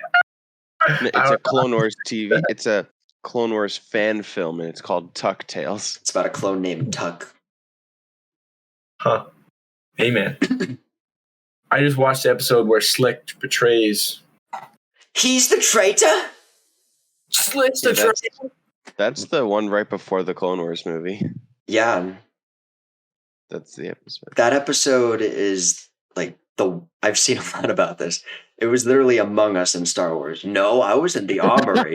It's a Clone Wars TV. It's a Clone Wars fan film, and it's called Tuck Tales. It's about a clone named Tuck. Huh. Hey, man. I just watched the episode where Slick betrays. He's the traitor? Slick's the traitor? That's the one right before the Clone Wars movie. Yeah. That's the episode. That episode is I've seen a lot about this. It was literally Among Us in Star Wars. No, I was in the armory.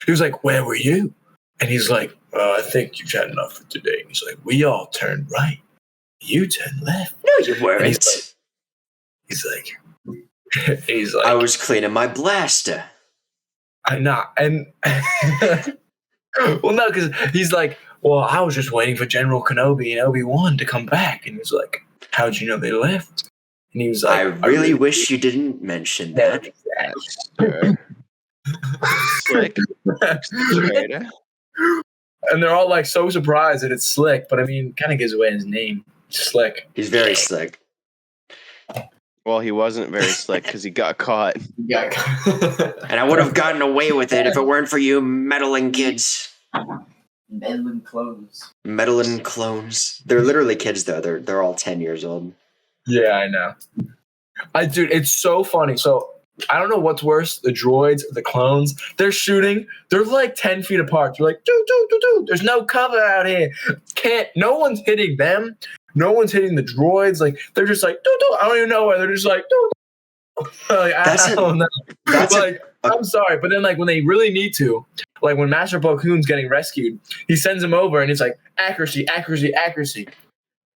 He was like, where were you? And he's like, I think you've had enough for today. And he's like, we all turned right. You turned left. No, you weren't. He's like, I was cleaning my blaster. I'm not. And well, no, because he's like, well, I was just waiting for General Kenobi and Obi-Wan to come back. And he's like, how'd you know they left? And he was like, I really wish you didn't mention that. Slick. And they're all so surprised that it's Slick, but I mean, kind of gives away his name. Slick. He's very slick. Well, he wasn't very slick because he got caught. And I would have gotten away with it if it weren't for you meddling kids. Meddling clones. Meddling clones. They're literally kids, though. They're all 10 years old. Yeah, I know. Dude, it's so funny. So I don't know what's worse, the droids or the clones. They're shooting. They're 10 feet apart. They're like, do. There's no cover out here. No one's hitting them. no one's hitting the droids. Like they're just like, doo-doo. I don't even know why. They're just like, doo-doo. Like, I don't know. Like, I'm sorry, but then like when they really need to, like when Master Plo Koon's getting rescued, he sends him over and it's like accuracy, accuracy, accuracy.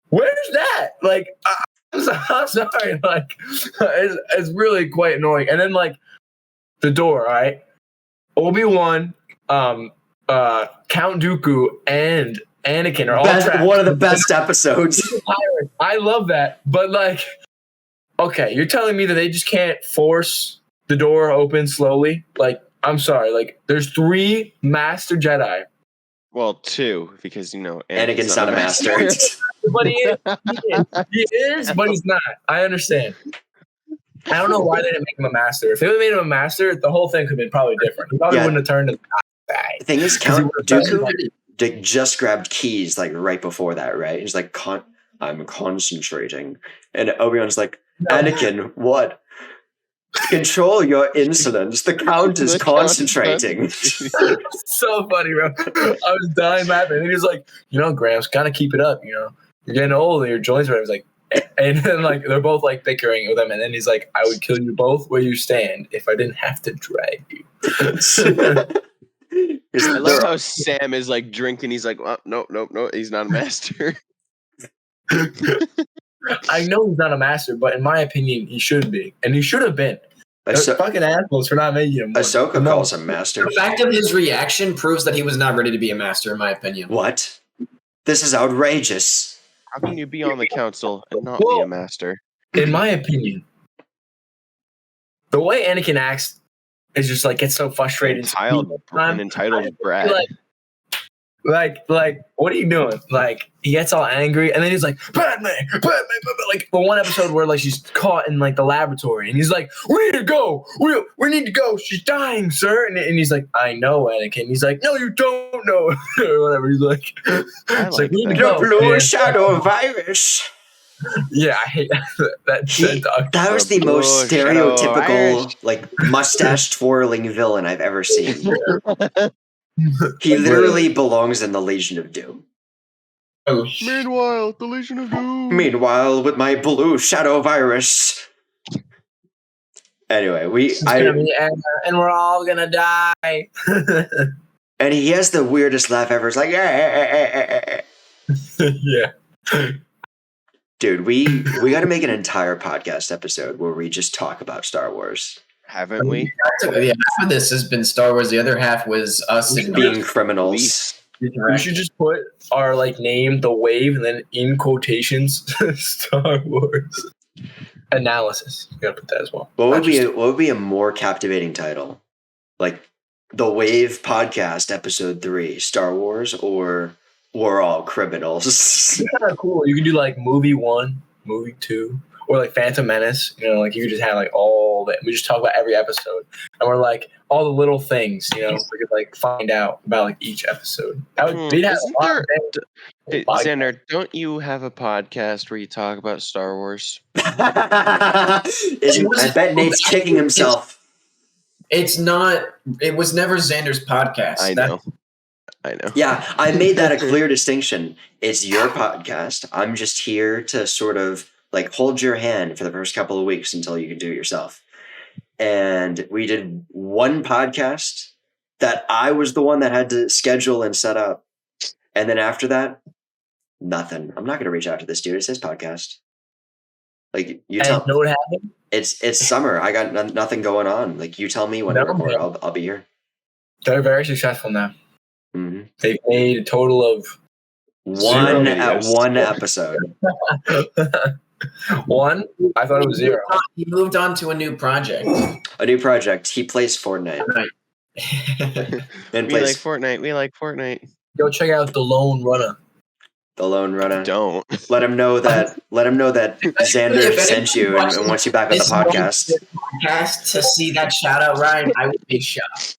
Where's that? Like, I'm sorry. Like, it's really quite annoying. And then like the door, right? Obi-Wan, Count Dooku, and Anakin are all trapped. One of the best episodes. I love that, but like, okay, you're telling me that they just can't force the door open slowly? Like, I'm sorry. Like, there's 3 Master Jedi. Well, 2, because Anakin's not a master. But he is. He is, but he's not. I understand. I don't know why they didn't make him a master. If they would have made him a master, the whole thing could have been probably different. He probably wouldn't have turned to the guy. The thing is, Count Dooku just grabbed keys like right before that, right? He's like, I'm concentrating. And Obi-Wan's like, Anakin, what? Control your insolence. The Count is concentrating. So funny, bro. I was dying laughing. And he was like, Gramps, gotta keep it up, You're getting old and your joints are. I was like, and then like they're both like bickering with him, and then he's like, I would kill you both where you stand if I didn't have to drag you. I love how Sam is like drinking. He's like, no, he's not a master. I know he's not a master, but in my opinion, he should be, and he should have been. Fucking assholes for not making him. Ahsoka calls him master. The fact of his reaction proves that he was not ready to be a master, in my opinion. What? This is outrageous. How can you be on the council and not be a master? In my opinion, the way Anakin acts is just like gets so frustrated. An entitled brat. Like, what are you doing? Like, he gets all angry, and then he's like, Padme. Like, the one episode where, like, she's caught in, like, the laboratory, and he's like, we need to go. We need to go. She's dying, sir. And he's like, I know, Anakin. He's like, no, you don't know. Or whatever. He's like, we need to go. Blue shadow virus. Yeah, I hate that. That was the most stereotypical, like, mustache twirling villain I've ever seen. He literally belongs in the Legion of Doom. Meanwhile, the Legion of Doom. Meanwhile, with my blue shadow virus. Anyway, and we're all gonna die. And he has the weirdest laugh ever. It's like, yeah. Dude, we got to make an entire podcast episode where we just talk about Star Wars. Haven't we? Yeah, half of this has been Star Wars. The other half was us being criminals. We should just put our name, The Wave, and then in quotations, Star Wars analysis. You gotta put that as well. What would be a more captivating title? Like The Wave Podcast Episode 3, Star Wars, or We're All Criminals? It's kind of cool. You can do movie 1, movie 2. Or Phantom Menace, you could just have all that. We just talk about every episode, and we're all the little things, we could find out about each episode. That would be Xander, don't you have a podcast where you talk about Star Wars? I bet Nate's kicking himself. It's not. It was never Xander's podcast. I know. Yeah, I made that a clear distinction. It's your podcast. I'm just here to sort of hold your hand for the first couple of weeks until you can do it yourself. And we did one podcast that I was the one that had to schedule and set up. And then after that, nothing. I'm not going to reach out to this dude. It's his podcast. You tell know what happened? It's summer. I got nothing going on. You tell me when to record. I'll be here. They're very successful now. Mm-hmm. They've made a total of one episode. One? I thought it was 0. He moved on to a new project. He plays Fortnite. We like Fortnite. Go check out The Lone Runner. The Lone Runner. Don't. Let him know that Xander sent you and wants you back on the podcast. To see that shout out, Ryan, I would be shocked.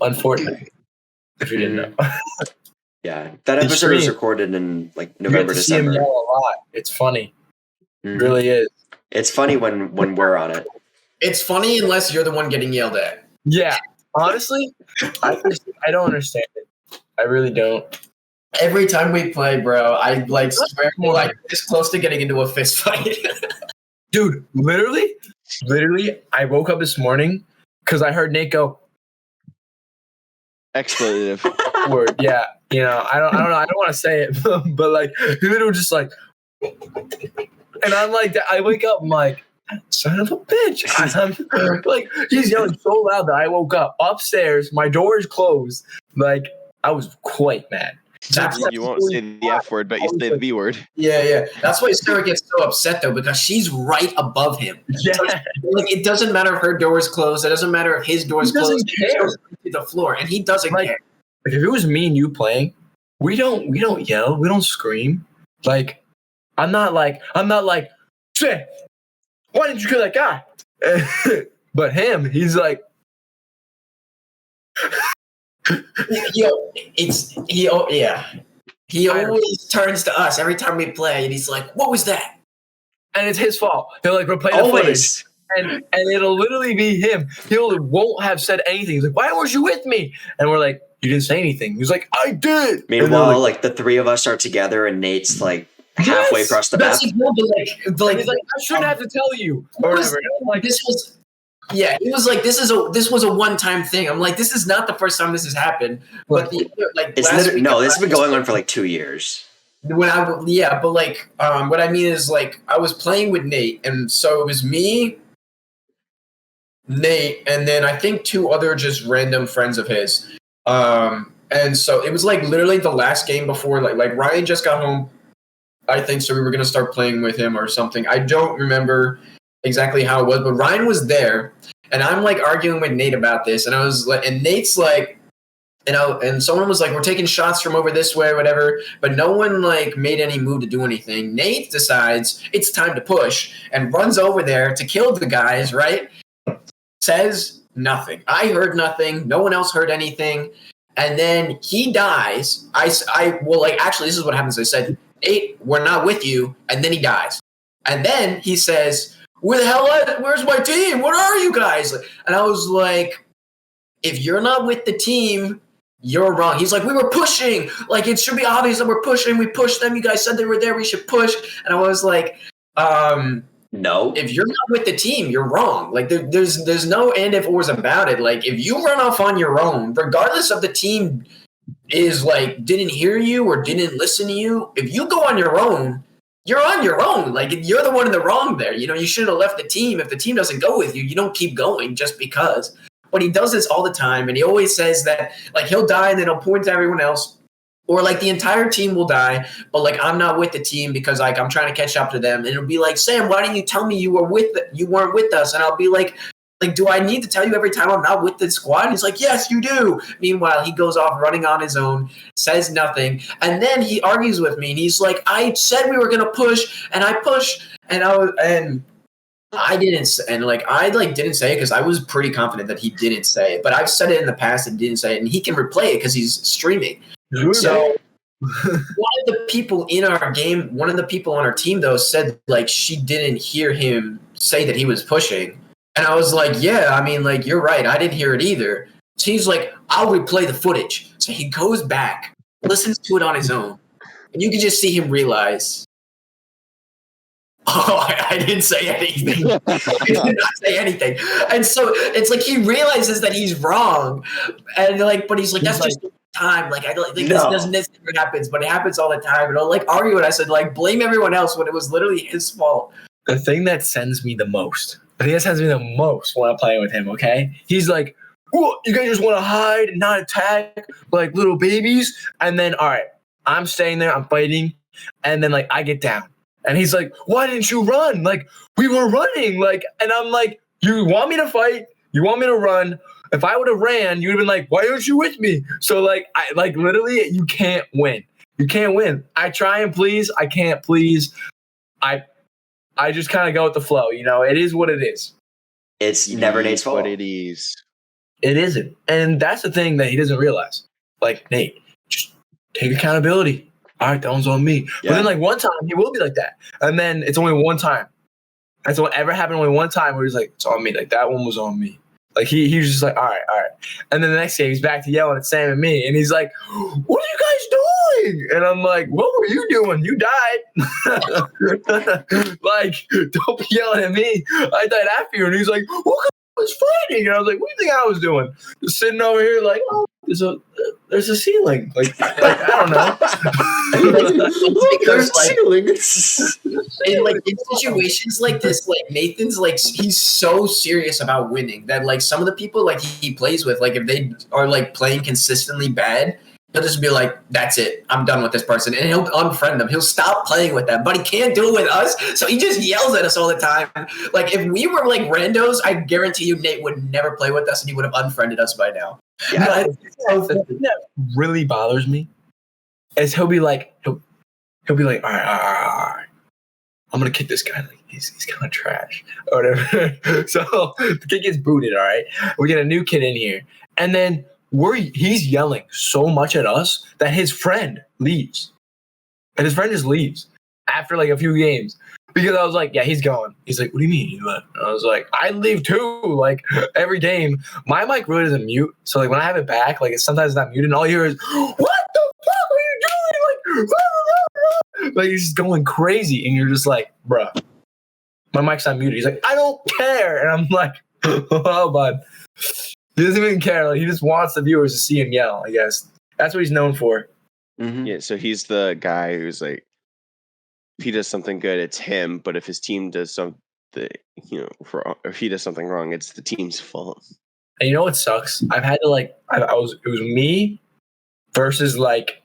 Unfortunately. If you didn't know. Yeah, that episode was recorded in November, December. See him yell a lot. It's funny. It really is. It's funny when we're on it. It's funny unless you're the one getting yelled at. Yeah, honestly, I don't understand it. I really don't. Every time we play, bro, I like swear we're like this close to getting into a fist fight. Dude, literally, I woke up this morning because I heard Nate go, Expletive. word, yeah. You know, I don't know. I don't want to say it, but like, he literally just like, and I'm like, I wake up, I'm like, son of a bitch. I'm like, he's yelling so loud that I woke up upstairs. My door is closed. Like, I was quite mad. You won't say the F word, but you say the B word. Yeah. That's why Sarah gets so upset though, because she's right above him. Yeah. So, like, it doesn't matter if her door is closed. It doesn't matter if his door is closed. He doesn't care. To the floor, and he doesn't Like, care. Like, if it was me and you playing, we don't yell, we don't scream. Like, I'm not like, shit, why didn't you kill that guy? But him, he's like, He always turns to us every time we play, and he's like, "What was that?" And it's his fault. He'll like replay the footage, and it'll literally be him. Won't have said anything. He's like, "Why weren't you with me?" And we're like, "You didn't say anything." He's like, "I did." Meanwhile, like the three of us are together, and Nate's like halfway across the map. He's like, I shouldn't have to tell you. Or whatever. Like, this was. Yeah, he was like, this was a one-time thing. I'm like, this is not the first time this has happened. But this has been going on for like 2 years. What I mean is, like, I was playing with Nate, and so it was me, Nate, and then I think 2 other just random friends of his. And so it was like literally the last game before, like Ryan just got home, I think, so we were gonna start playing with him or something. I don't remember exactly how it was, but Ryan was there, and I'm like arguing with Nate about this, and I was like, and Nate's like, and someone was like, we're taking shots from over this way or whatever, but no one like made any move to do anything. Nate decides it's time to push and runs over there to kill the guys, right? Says nothing. I heard nothing. No one else heard anything. And then he dies. Actually, this is what happens. I said, Nate, we're not with you. And then he dies. And then he says, where the hell where's my team? What are you guys? And I was like, if you're not with the team, you're wrong. He's like, we were pushing. Like, it should be obvious that we're pushing. We pushed them. You guys said they were there. We should push. And I was like, no. If you're not with the team, you're wrong. Like, there's no and if ors about it. Like, if you run off on your own, regardless of the team is like didn't hear you or didn't listen to you, if you go on your own, you're on your own. Like, you're the one in the wrong there. You know, you should have left the team. If the team doesn't go with you, you don't keep going just because. But he does this all the time, and he always says that, like, he'll die and then he'll point to everyone else, or like the entire team will die, but like I'm not with the team because like I'm trying to catch up to them. And it'll be like, Sam, why didn't you tell me you weren't with us? And I'll be like, do I need to tell you every time I'm not with the squad? And he's like, yes, you do. Meanwhile, he goes off running on his own, says nothing. And then he argues with me, and he's like, I said we were going to push, and I pushed, and I didn't say it because I was pretty confident that he didn't say it. But I've said it in the past and didn't say it, and he can replay it because he's streaming. So one of the people in our game, one of the people on our team, though, said like she didn't hear him say that he was pushing. And I was like, yeah, I mean, like, you're right. I didn't hear it either. So he's like, I'll replay the footage. So he goes back, listens to it on his own. And you can just see him realize, oh, I didn't say anything. I did not say anything. And so it's like he realizes that he's wrong. And like, but he's like, that's just time. Like, I don't think this never happens, but it happens all the time. And I'll like argue it. I said, like, blame everyone else when it was literally his fault. The thing that sends me the most when I'm playing with him, okay? He's like, oh, you guys just want to hide and not attack like little babies? And then, all right, I'm staying there, I'm fighting, and then like I get down. And he's like, why didn't you run? Like, we were running. Like, and I'm like, you want me to fight? You want me to run? If I would have ran, you would have been like, why aren't you with me? So like, literally, you can't win. You can't win. I try and please. I can't please. I just kind of go with the flow. You know, it is what it is. It's never Nate's fault. What it is. It isn't. And that's the thing that he doesn't realize. Like, Nate, just take accountability. All right, that one's on me. Yeah. But then, like, one time, he will be like that. And then it's only one time. That's what ever happened only one time where he's like, it's on me. Like, that one was on me. Like he was just like, all right. And then the next game he's back to yelling at Sam and me, and he's like, "What are you guys doing?" And I'm like, "What were you doing? You died." Like, don't be yelling at me. I died after you. And he's like, "What? I was fighting." And I was like, "What do you think I was doing? Just sitting over here like, oh, there's a ceiling. Like I don't know." Because in situations like this, like Nathan's like he's so serious about winning that like some of the people like he plays with, like if they are like playing consistently bad, he'll just be like, "That's it, I'm done with this person," and he'll unfriend them. He'll stop playing with them, but he can't do it with us, so he just yells at us all the time. Like if we were like randos, I guarantee you Nate would never play with us, and he would have unfriended us by now. Yeah, the thing that really bothers me is he'll be like, all right, I'm gonna kick this guy. Like he's kind of trash or whatever. So the kid gets booted. All right, we get a new kid in here, and then he's yelling so much at us that his friend leaves, and his friend just leaves after like a few games. Because I was like, yeah, he's going. He's like, what do you mean you left? I was like, I leave too. Like every game, my mic really doesn't mute. So like when I have it back, like sometimes it's not muted, and all you hear is, "What the fuck are you doing?" Like, blah, blah, blah. Like he's just going crazy, and you're just like, bruh, my mic's not muted. He's like, I don't care, and I'm like, oh, bud, he doesn't even care. Like he just wants the viewers to see him yell. I guess that's what he's known for. Mm-hmm. Yeah, so he's the guy who's like, if he does something good, it's him. But if his team does something, if he does something wrong, it's the team's fault. And you know what sucks? I've had to like, it was me versus like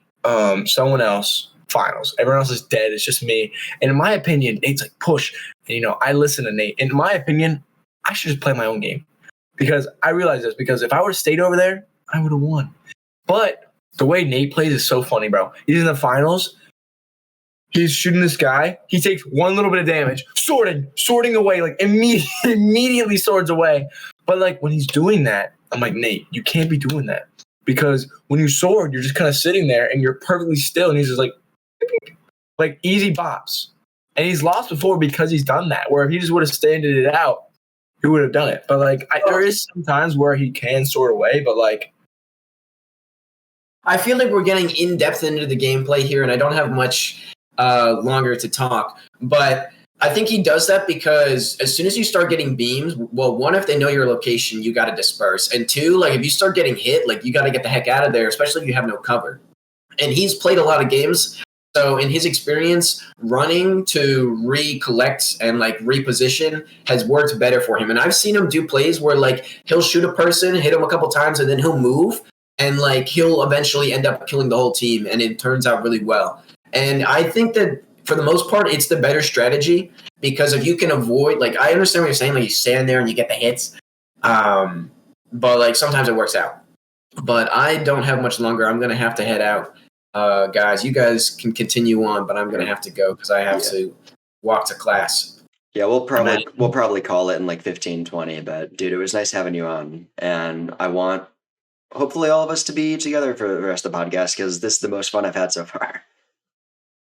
someone else finals. Everyone else is dead. It's just me. And in my opinion, Nate's like push. And I listen to Nate. In my opinion, I should just play my own game because I realize this. Because if I would have stayed over there, I would have won. But the way Nate plays is so funny, bro. He's in the finals. He's shooting this guy. He takes one little bit of damage, sorting away, like immediately swords away. But like when he's doing that, I'm like, Nate, you can't be doing that because when you sword, you're just kind of sitting there and you're perfectly still. And he's just like easy bops. And he's lost before because he's done that. Where if he just would have standed it out, he would have done it. But like there is some times where he can sword away, but like. I feel like we're getting in depth into the gameplay here, and I don't have much longer to talk, but I think he does that because as soon as you start getting beams, well, one, if they know your location, you got to disperse, and two, like if you start getting hit, like you got to get the heck out of there, especially if you have no cover. And he's played a lot of games, so in his experience, running to recollect and like reposition has worked better for him. And I've seen him do plays where like he'll shoot a person, hit him a couple times, and then he'll move, and like he'll eventually end up killing the whole team, and it turns out really well. And I think that for the most part, it's the better strategy because if you can avoid, like, I understand what you're saying, like you stand there and you get the hits, but like sometimes it works out. But I don't have much longer. I'm going to have to head out. Guys, you guys can continue on, but I'm going to have to go because I have to walk to class. Yeah, we'll probably call it in like 15, 20, but dude, it was nice having you on. And I want, hopefully all of us to be together for the rest of the podcast because this is the most fun I've had so far.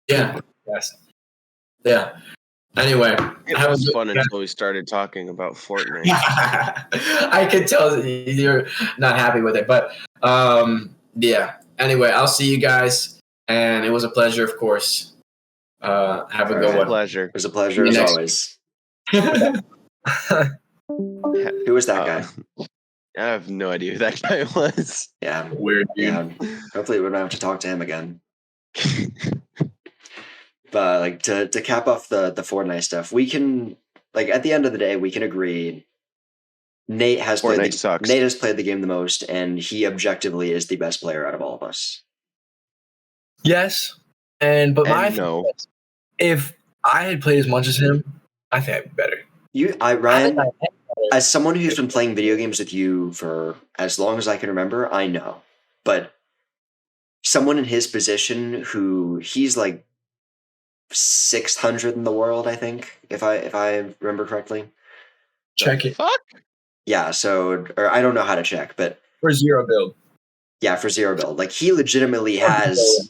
Yeah. Yes. Yeah. Anyway, it was fun until we started talking about Fortnite. I could tell that you're not happy with it, but yeah. Anyway, I'll see you guys, and it was a pleasure, of course. Have a good one. Pleasure. It was a pleasure as always. Who was that guy? I have no idea who that guy was. Yeah, weird dude. Yeah. Hopefully, we don't have to talk to him again. But like to cap off the Fortnite stuff, we can, like, at the end of the day, we can agree Nate has played the game the most, and he objectively is the best player out of all of us. Yes, but if I had played as much as him, I think I'd be better. Ryan, as someone who's been playing video games with you for as long as I can remember, I know, but someone in his position who he's like 600 in the world, I think, if I remember correctly. Check it. Fuck. Yeah, or I don't know how to check, but for 0 build. Yeah, for 0 build. Like he legitimately has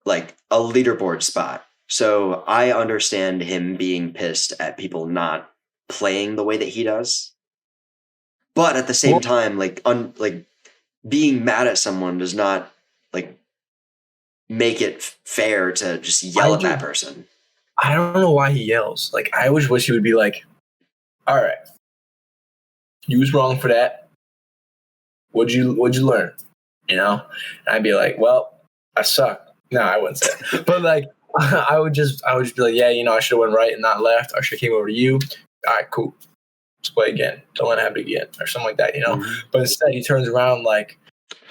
like a leaderboard spot. So I understand him being pissed at people not playing the way that he does. But at the same time, like being mad at someone does not like make it fair to just yell at that person. I don't know why he yells. Like, I always wish he would be like, all right, you was wrong for that. What'd you learn? You know? And I'd be like, well, I suck. No, I wouldn't say that. But like, I would just be like, yeah, I should have went right and not left. I should have came over to you. All right, cool. Let's play again. Don't let it happen again. Or something like that, Mm-hmm. But instead he turns around like,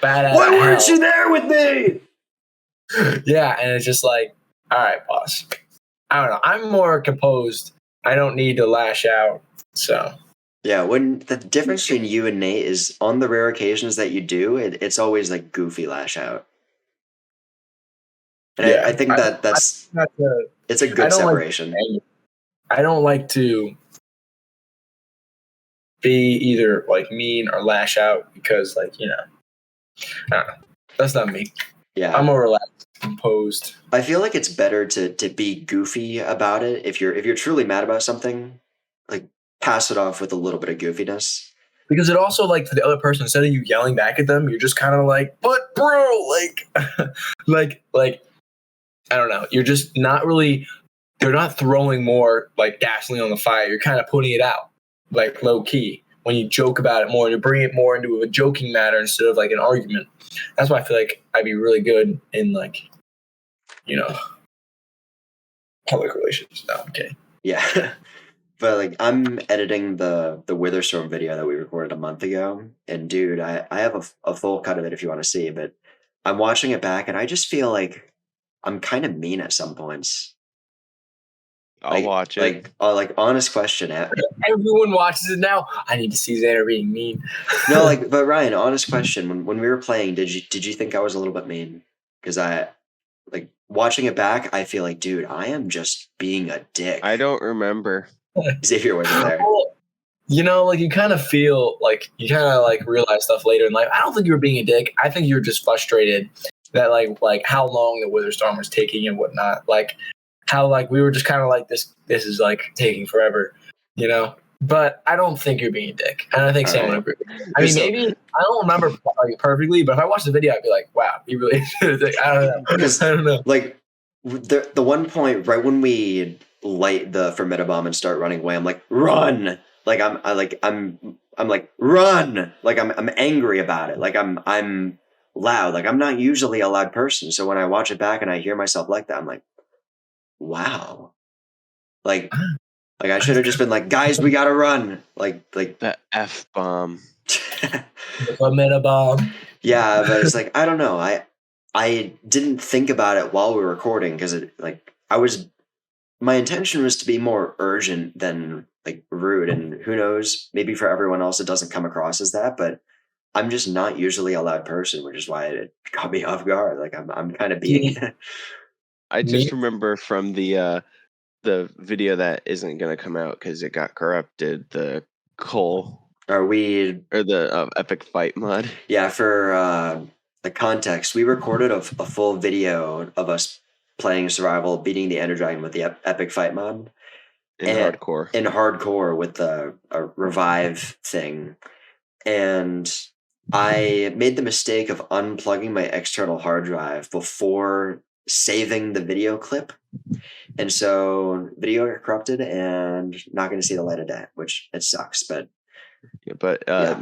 badass. Why weren't you there with me? Yeah, and it's just like, all right, boss. I don't know. I'm more composed. I don't need to lash out. So yeah, when the difference between you and Nate is on the rare occasions that you do, it's always like goofy lash out. And yeah, I think that's it's a good separation. I don't like to be either like mean or lash out because I don't know. That's not me. Yeah, I'm more relaxed, composed. I feel like it's better to be goofy about it. If you're truly mad about something, like pass it off with a little bit of goofiness. Because it also, like, for the other person, instead of you yelling back at them, you're just kind of like, but bro, like, I don't know. You're just not really, they're not throwing more like gasoline on the fire. You're kind of putting it out, like low key. When you joke about it more, you bring it more into a joking matter instead of like an argument. That's why I feel like I'd be really good in like, public relations. No, I'm kidding. Yeah. But like I'm editing the Witherstorm video that we recorded a month ago, and dude, I have a full cut of it if you want to see, but I'm watching it back and I just feel like I'm kind of mean at some points. I'll watch it. Like honest question. Everyone watches it now. I need to see Xander being mean. No, but Ryan, honest question. When we were playing, did you think I was a little bit mean? Because like watching it back, I feel like, dude, I am just being a dick. I don't remember. Xavier wasn't there. Like you kind of feel like you kind of like realize stuff later in life. I don't think you were being a dick. I think you were just frustrated that like how long the Witherstorm was taking and whatnot. Like how like we were just kind of like this is like taking forever, But I don't think you're being a dick, and I think Sam would agree. I mean, maybe I don't remember like perfectly, but if I watch the video, I'd be like, "Wow, you really." I don't know. Like the one point right when we light the Fermita bomb and start running away, I'm like, "Run!" Like I'm like, "Run!" Like I'm angry about it. Like I'm loud. Like I'm not usually a loud person, so when I watch it back and I hear myself like that, I'm like, "Wow!" Like I should have just been like, guys, we gotta run. Like the F-bomb. Fermita bomb. Yeah, but it's like I don't know. I didn't think about it while we were recording because my intention was to be more urgent than like rude, and who knows, maybe for everyone else it doesn't come across as that, but I'm just not usually a loud person, which is why it caught me off guard. Like I'm kind of being. I just remember from the video that isn't going to come out because it got corrupted, the Cole or the epic fight mod. Yeah, for the context, we recorded a full video of us playing survival, beating the Ender Dragon with the epic fight mod in hardcore with the revive thing, and I made the mistake of unplugging my external hard drive before saving the video clip. And so video got corrupted and not going to see the light of day, which it sucks. But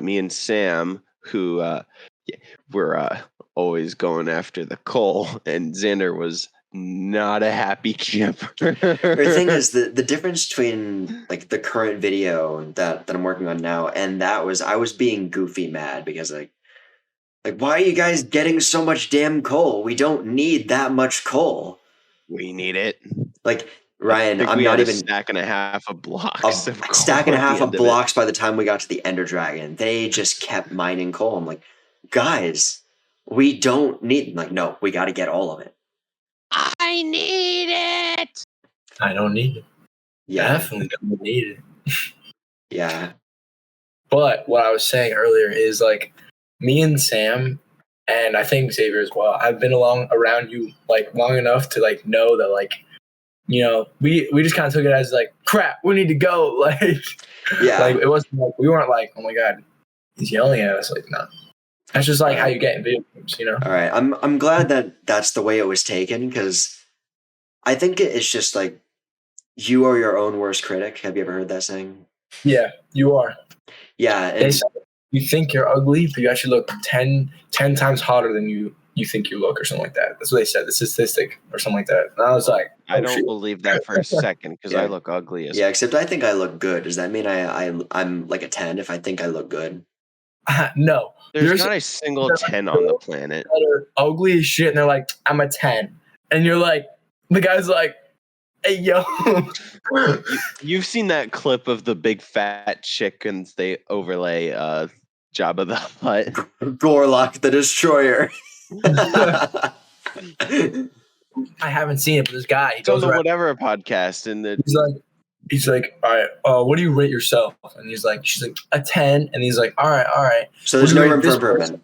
me and Sam, who were always going after the Cole, and Xander was not a happy camper. The thing is, the difference between like the current video that I'm working on now and that was I was being goofy mad because like why are you guys getting so much damn coal? We don't need that much coal. We need it. Like Ryan, I'm not even stack and a half of blocks. Stack and a half of blocks by the time we got to the Ender Dragon. They just kept mining coal. I'm like, guys, we don't need. Like, no, we got to get all of it. I need it. I don't need it. Yeah, definitely don't need it. Yeah. But what I was saying earlier is like me and Sam. And I think Xavier as well. I've been around you like long enough to like know that like, we just kind of took it as like crap. We need to go. Like, yeah. Like it wasn't like we weren't like, oh my god, He's yelling at us. Like, no. That's just like how you get in video games, you know? All right. I'm glad that that's the way it was taken, because I think it's just like you are your own worst critic. Have you ever heard that saying? Yeah, you are. Yeah. They And say you think you're ugly, but you actually look 10 times hotter than you think you look, or something like that. That's what they said, the statistic or something like that. And I was like, I don't believe that for a second because I look ugly as except I think I look good. Does that mean I'm like a 10 if I think I look good? No. There's not a single 10 on the planet. That are ugly as shit, and they're like, I'm a 10. And you're like, the guy's like, hey, yo. You've seen that clip of the big fat chickens they overlay Jabba the Hutt. Gorlock the Destroyer. I haven't seen it, but this guy, he It's on goes the around, whatever podcast, and he's like, all right, what do you rate yourself? And she's like, a 10. And he's like, all right. So there's What do no you room rate for this improvement.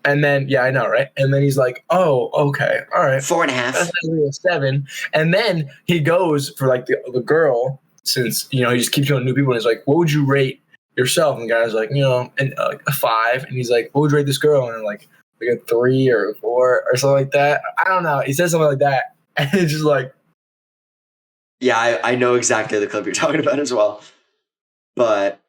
And then, yeah, I know, right? And then he's like, oh, okay, all right. 4.5. That's only a 7. And then he goes for like the girl, since, you know, he just keeps showing new people. And he's like, what would you rate yourself? And the guy's like, you know, like a 5. And he's like, what would you rate this girl? And like a 3 or a 4 or something like that. I don't know. He says something like that. And it's just like, yeah, I know exactly the clip you're talking about as well. But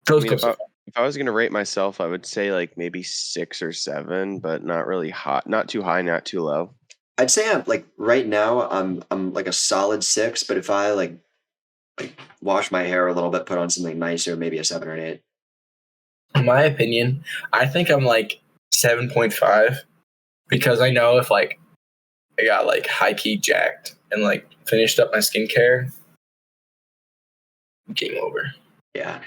those if clips. I was gonna rate myself, I would say like maybe 6 or 7, but not really hot, not too high, not too low. I'd say I'm like right now I'm like a solid 6, but if I like wash my hair a little bit, put on something nicer, maybe a 7 or an 8. In my opinion, I think I'm like 7.5, because I know if like I got like high key jacked and like finished up my skincare, game over. Yeah.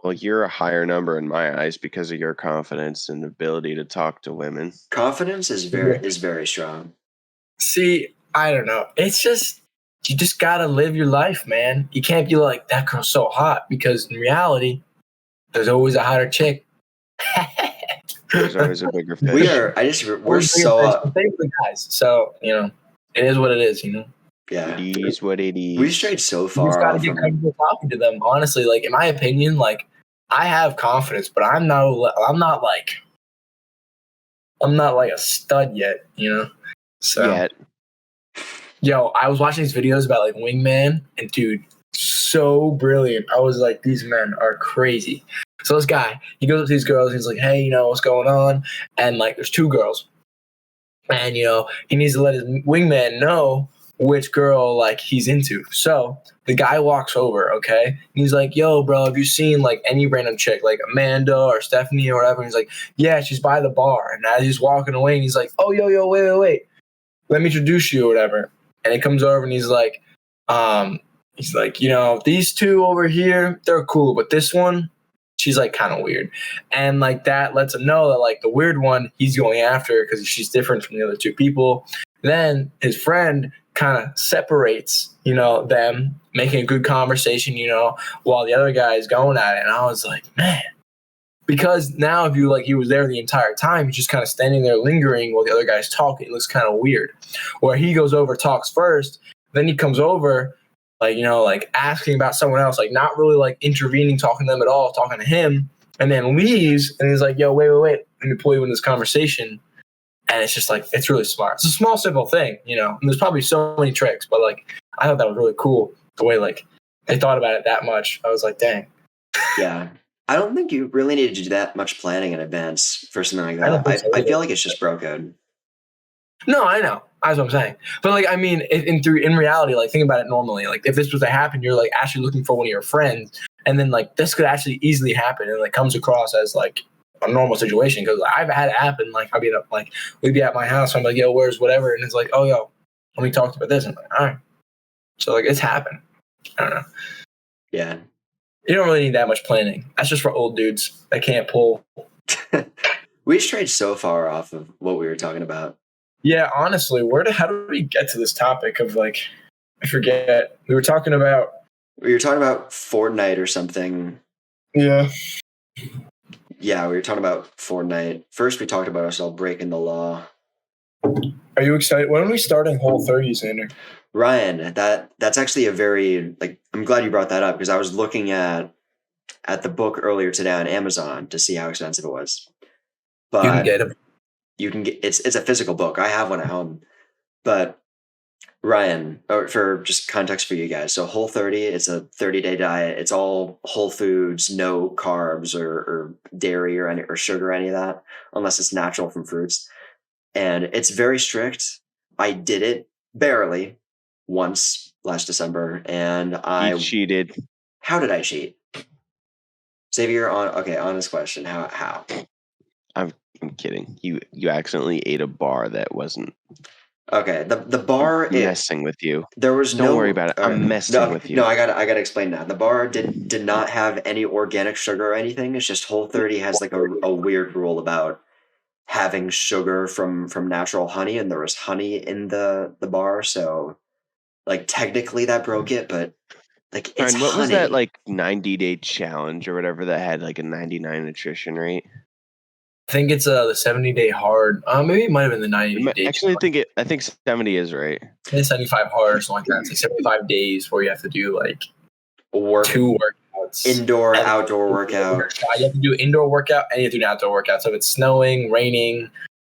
Well, you're a higher number in my eyes because of your confidence and ability to talk to women. Confidence is very strong. See, I don't know. It's just, you just gotta live your life, man. You can't be like, that girl's so hot, because in reality, there's always a hotter chick. There's always a bigger fish. We're so same for the guys. So, you know, it is what it is, you know. Yeah. It is what it is. We've strayed so You far just gotta off get from comfortable talking to them. Honestly, like in my opinion, like I have confidence, but I'm not like a stud yet, you know. So yo, I was watching these videos about like wingman, and dude, so brilliant. I was like, these men are crazy. So this guy, he goes up to these girls, and he's like, hey, you know, what's going on? And like, there's 2 girls, and you know, he needs to let his wingman know which girl like he's into. So the guy walks over, okay, and he's like, yo, bro, have you seen like any random chick, like Amanda or Stephanie or whatever? And he's like, yeah, she's by the bar. And as he's walking away, and he's like, oh, yo, wait, let me introduce you or whatever. And he comes over, and he's like, you know, these 2 over here, they're cool, but this one, she's like kind of weird. And like that lets him know that like the weird one, he's going after because she's different from the other 2 people. Then his friend kind of separates, you know, them, making a good conversation, you know, while the other guy is going at it. And I was like, man, because now if you like, he was there the entire time, he's just kind of standing there lingering while the other guy's talking. It looks kind of weird. Where he goes over, talks first, then he comes over, like, you know, like asking about someone else, like not really like intervening, talking to them at all, talking to him, and then leaves. And he's like, yo, wait, let me pull you in this conversation. And it's just like, it's really smart. It's a small, simple thing, you know, and there's probably so many tricks, but like, I thought that was really cool the way like they thought about it that much. I was like, dang. Yeah. I don't think you really need to do that much planning in advance for something like that. I feel like it's just bro code. No, I know. That's what I'm saying. But like, I mean, in reality, like think about it normally. Like if this was to happen, you're like actually looking for one of your friends, and then like this could actually easily happen, and like comes across as like a normal situation, because like, I've had it happen. Like we'd be at my house, I'm like, yo, where's whatever, and it's like, oh, yo, let me talk about this. I'm like, all right. So like it's happened. I don't know. Yeah. You don't really need that much planning. That's just for old dudes that can't pull. We strayed so far off of what we were talking about. Yeah, honestly, how did we get to this topic of like, I forget. We were talking about Fortnite or something. Yeah. Yeah, we were talking about Fortnite. First, we talked about ourselves breaking the law. Are you excited? When are we starting Whole30, Xander? Ryan, that's actually a very, like, I'm glad you brought that up, because I was looking at at the book earlier today on Amazon to see how expensive it was. But You can get them. you can get it's a physical book. I have one at home. But Ryan, or for just context for you guys, so Whole30, it's a 30-day diet. It's all whole foods, no carbs or dairy or sugar or any of that, unless it's natural from fruits. And it's very strict. I did it barely once last December, and I cheated. How did I cheat? Xavier, honest question. How? I'm kidding. You accidentally ate a bar that wasn't. Okay, the bar. Messing with you. There was Don't worry about it. I'm messing with you. No, I gotta explain that. The bar did not have any organic sugar or anything. It's just Whole30 has like a weird rule about having sugar from natural honey, and there was honey in the bar, so like technically that broke it, but like it's what honey. was that like 90-day challenge or whatever that had like a 99 nutrition rate? I think it's the 70-day hard. Maybe it might have been the 90-day. Actually, I think 70 is right. It's 75 hard or something like that. It's like 75 days where you have to do like 2 workouts. Indoor, outdoor workout. You have to do indoor workout and you have to do an outdoor workout. So if it's snowing, raining,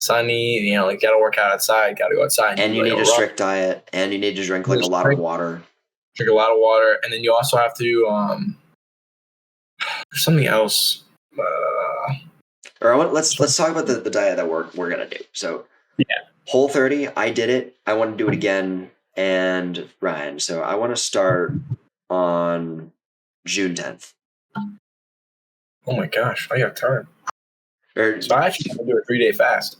sunny, you know, like gotta work out outside, gotta go outside. And you need a strict diet, and you need to drink like a lot of water. Drink a lot of water, and then you also have to there's something else. Let's talk about the diet that we're gonna do. So yeah, Whole30, I did it. I want to do it again, and Ryan. So I want to start on June 10th. Oh my gosh, I got time. So I actually want to do a 3-day fast.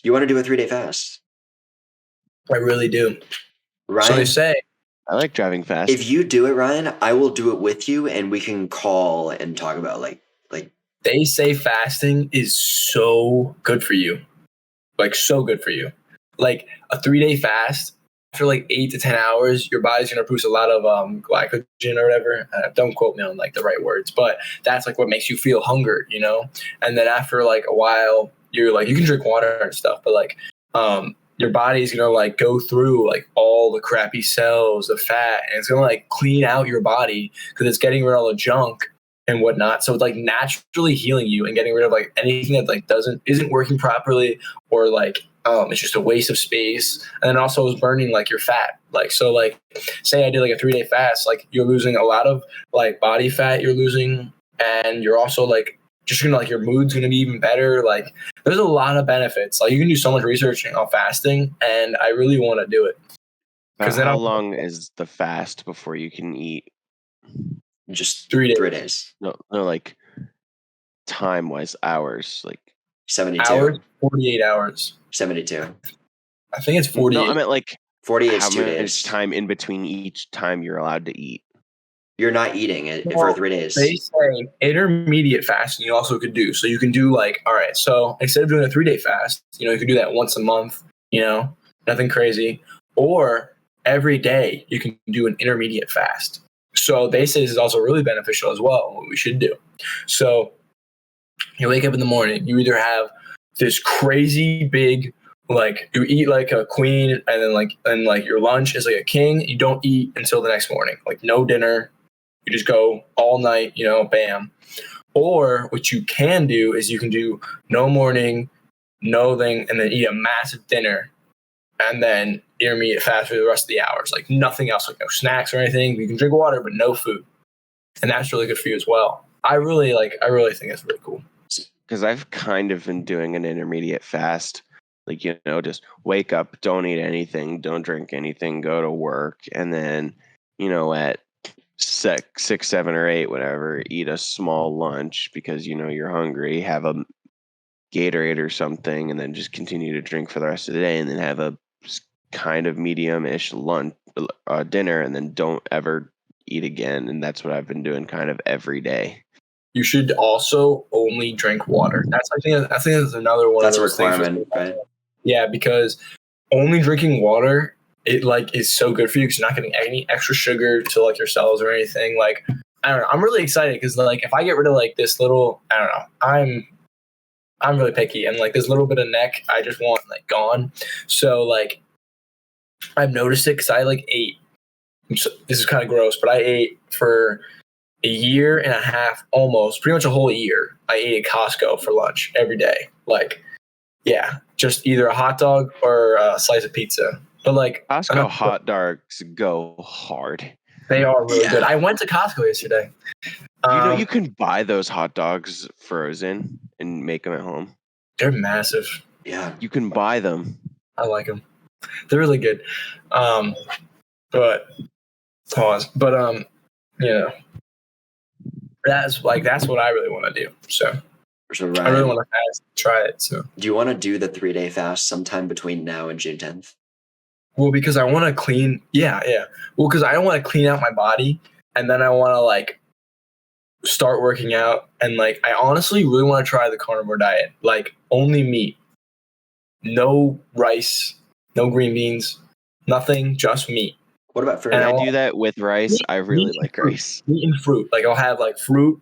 You want to do a 3-day fast? I really do. Ryan, so they say. I like driving fast. If you do it, Ryan, I will do it with you, and we can call and talk about like. They say fasting is so good for you, like so good for you. Like a 3-day fast, after like 8 to 10 hours, your body's gonna produce a lot of glycogen or whatever. Don't quote me on like the right words, but that's like what makes you feel hunger, you know. And then after like a while, you're like you can drink water and stuff, but like your body's gonna like go through like all the crappy cells, the fat, and it's gonna like clean out your body because it's getting rid of all the junk and whatnot. So it's like naturally healing you and getting rid of like anything that like isn't working properly or like it's just a waste of space. And then also is burning like your fat. Like so like say I did like a 3-day fast, like you're losing a lot of like body fat you're losing, and you're also like just gonna like your mood's gonna be even better. Like there's a lot of benefits. Like you can do so much research on fasting, and I really want to do it. Because how long is the fast before you can eat? Just 3 days. 3 days. No, like time wise, hours, like 72 hours, 48 hours, 72. I think it's 48. No, I meant like 48. How 2 much days. time in between each time you're allowed to eat? You're not eating it for 3 days. They say intermediate fasting you also could do. So you can do like, all right, so instead of doing a 3-day fast, you know, you can do that once a month, you know, nothing crazy. Or every day you can do an intermediate fast. So they say this is also really beneficial as well, what we should do. So you wake up in the morning, you either have this crazy big, like you eat like a queen, and then your lunch is like a king. You don't eat until the next morning, like no dinner. You just go all night, you know, bam. Or what you can do is you can do no morning, no thing, and then eat a massive dinner, and then intermediate fast for the rest of the hours. Like nothing else, like no snacks or anything. You can drink water, but no food. And that's really good for you as well. I really think that's really cool. Because I've kind of been doing an intermediate fast. Like, you know, just wake up, don't eat anything, don't drink anything, go to work. And then, you know, at 6, 7, or 8, whatever, eat a small lunch because, you know, you're hungry, have a Gatorade or something, and then just continue to drink for the rest of the day, and then have a kind of medium-ish lunch, dinner, and then don't ever eat again. And that's what I've been doing kind of every day. You should also only drink water. I think that's another one. That's of those a requirement, right? Yeah, because only drinking water, it like is so good for you because you're not getting any extra sugar to like your cells or anything. Like I don't know. I'm really excited because like if I get rid of like this little, I don't know. I'm really picky, and like this little bit of neck, I just want like gone. So like I've noticed it because I like ate. So this is kind of gross, but I ate for a year and a half, almost pretty much a whole year, I ate at Costco for lunch every day. Like, yeah, just either a hot dog or a slice of pizza. But like Costco hot dogs go hard. They are really good. I went to Costco yesterday. You know, you can buy those hot dogs frozen and make them at home. They're massive. Yeah. You can buy them. I like them. They're really good. But pause. But that's what I really want to do. So Ryan, I really want to try it. So do you want to do the 3-day fast sometime between now and June 10th? Well, because I want to clean. Yeah. Well, because I don't want to clean out my body, and then I want to like start working out, and like I honestly really want to try the carnivore diet, like only meat, no rice, no green beans, nothing, just meat. What about fruit? And I do that with rice. I really like rice. Meat and fruit. Like I'll have like fruit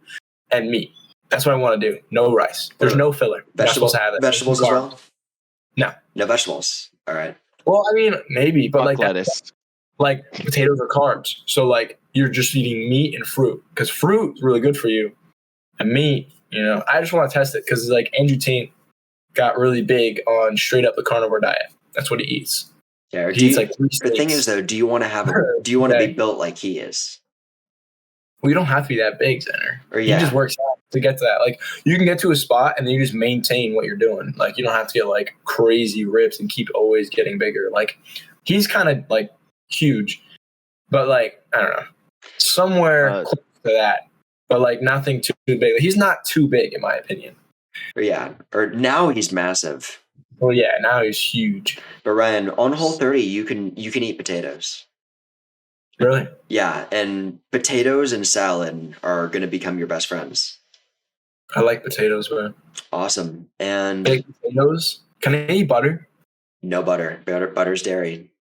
and meat. That's what I want to do. No rice. There's no filler. Vegetables. Have it. Vegetables as well. No vegetables. All right. Well, I mean, maybe, but like lettuce. Like potatoes are carbs. So like you're just eating meat and fruit because fruit is really good for you. And meat, I just want to test it because like Andrew Tate got really big on straight up the carnivore diet. That's what he eats. Yeah. He eats like 3 the thing steaks. is though, do you want to be built like he is? Well, you don't have to be that big, Xander. Or yeah. He just works out to get to that. Like you can get to a spot and then you just maintain what you're doing. Like you don't have to get like crazy rips and keep always getting bigger. Like he's kind of like huge, but like I don't know, somewhere close to that, but like nothing too big. He's not too big in my opinion. Or now he's massive. Well, yeah, now he's huge. But Ryan, on Whole30, you can eat potatoes. Really? Yeah, and potatoes and salad are going to become your best friends. I like potatoes, man. Awesome. And I like potatoes. Can I eat butter? No butter. Butter's dairy.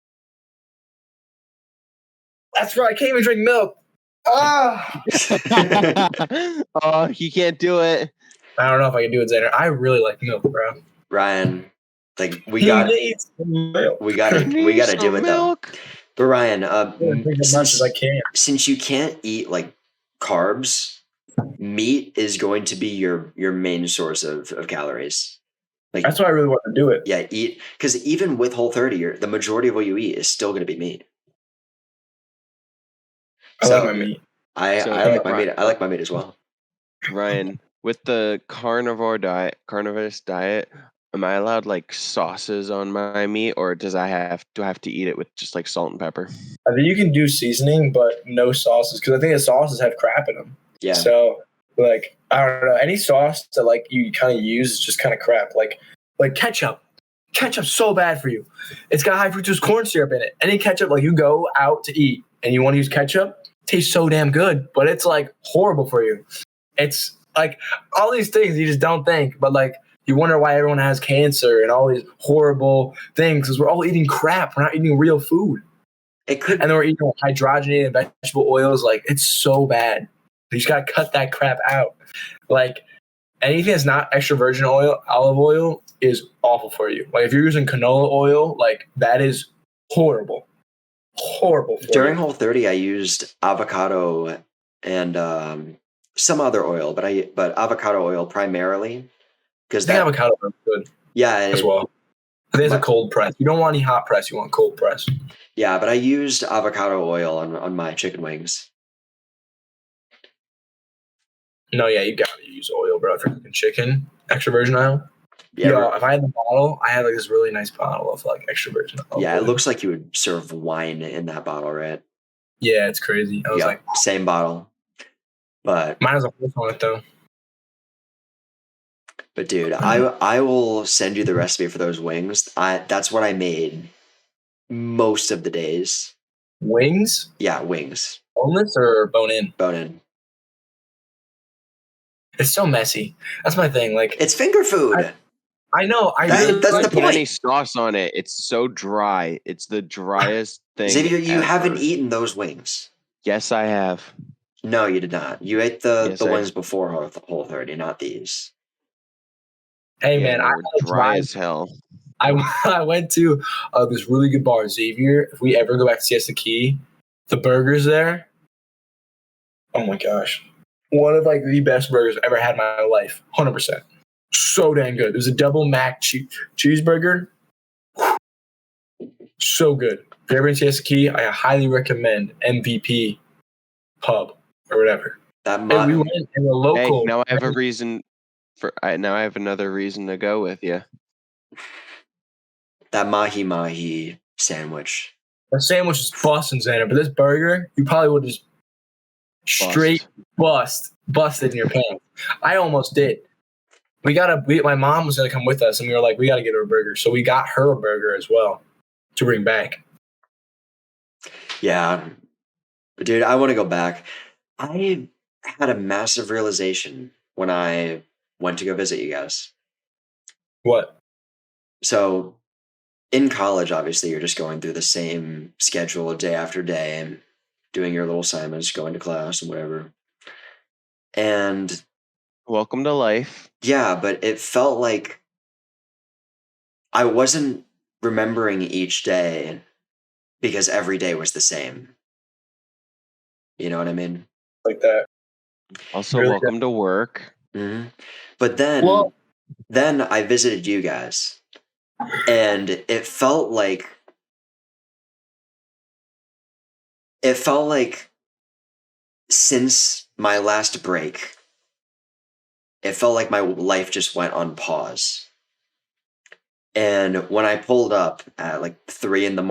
That's right. I can't even drink milk. Ah! Oh, he can't do it. I don't know if I can do it, Xander. I really like milk, bro. Ryan, like we got to do it though. But Ryan, as much as I can. Since you can't eat like carbs, meat is going to be your main source of calories. Like that's why I really want to do it. Yeah, eat because even with Whole30, the majority of what you eat is still going to be meat. I like my meat. I like my meat. I like my meat as well. Ryan, with the carnivorous diet, am I allowed like sauces on my meat, or do I have to eat it with just like salt and pepper? I think you can do seasoning, but no sauces because I think the sauces have crap in them. Yeah. So like I don't know, any sauce that like you kind of use is just kind of crap. Like ketchup. Ketchup's so bad for you. It's got high fructose corn syrup in it. Any ketchup, like you go out to eat and you want to use ketchup, it tastes so damn good, but it's like horrible for you. It's like all these things you just don't think, but like you wonder why everyone has cancer and all these horrible things because we're all eating crap. We're not eating real food. And then we're eating hydrogenated vegetable oils. Like it's so bad. You just gotta cut that crap out. Like anything that's not extra virgin oil, olive oil is awful for you. Like if you're using canola oil, like that is horrible. Horrible. During Whole30, I used avocado and some other oil, but avocado oil primarily because that avocado is good. Yeah, as well. There's a cold press. You don't want any hot press. You want cold press. Yeah, but I used avocado oil on my chicken wings. No, yeah, you gotta use oil, bro. If you're cooking chicken, extra virgin oil. Yeah, if I had the bottle, I had like this really nice bottle of like extra virgin oil. Yeah, it looks like you would serve wine in that bottle, right? Yeah, it's crazy. I was like, same bottle, but mine has a horse on it though. But dude, I will send you the recipe for those wings. That's what I made most of the days. Wings? Yeah, wings. Boneless or bone in? Bone in. It's so messy. That's my thing. Like it's finger food. I know. That's the point. Put any sauce on it. It's so dry. It's the driest thing. Xavier, you haven't eaten those wings. Yes, I have. No, you did not. You ate the ones before Whole30, not these. Hey man, I dry as hell. I went to this really good bar, Xavier. If we ever go back to Siesta Key, the burgers there. Oh my gosh, one of like the best burgers I've ever had in my life. 100%. So dang good. It was a double mac cheeseburger. So good. If you're ever in Siesta Key, I highly recommend MVP Pub or whatever. That And we went in the local. Hey, now I have a reason now I have another reason to go with you. that mahi mahi sandwich. The sandwich is busting, Xander, but this burger, you probably would just straight busted in your pants. I almost did. My mom was gonna come with us, and we were like, we gotta get her a burger. So we got her a burger as well to bring back. Yeah. Dude, I want to go back. I had a massive realization when I went to go visit you guys. What? So in college, obviously, you're just going through the same schedule day after day and doing your little assignments, going to class and whatever. And Welcome to life. yeah, but it felt like I wasn't remembering each day because every day was the same. You know what I mean? Like that. Also, Really welcome to work. Mm-hmm. But then I visited you guys, and it felt like since my last break, it felt like my life just went on pause. And when I pulled up at like 3 a.m.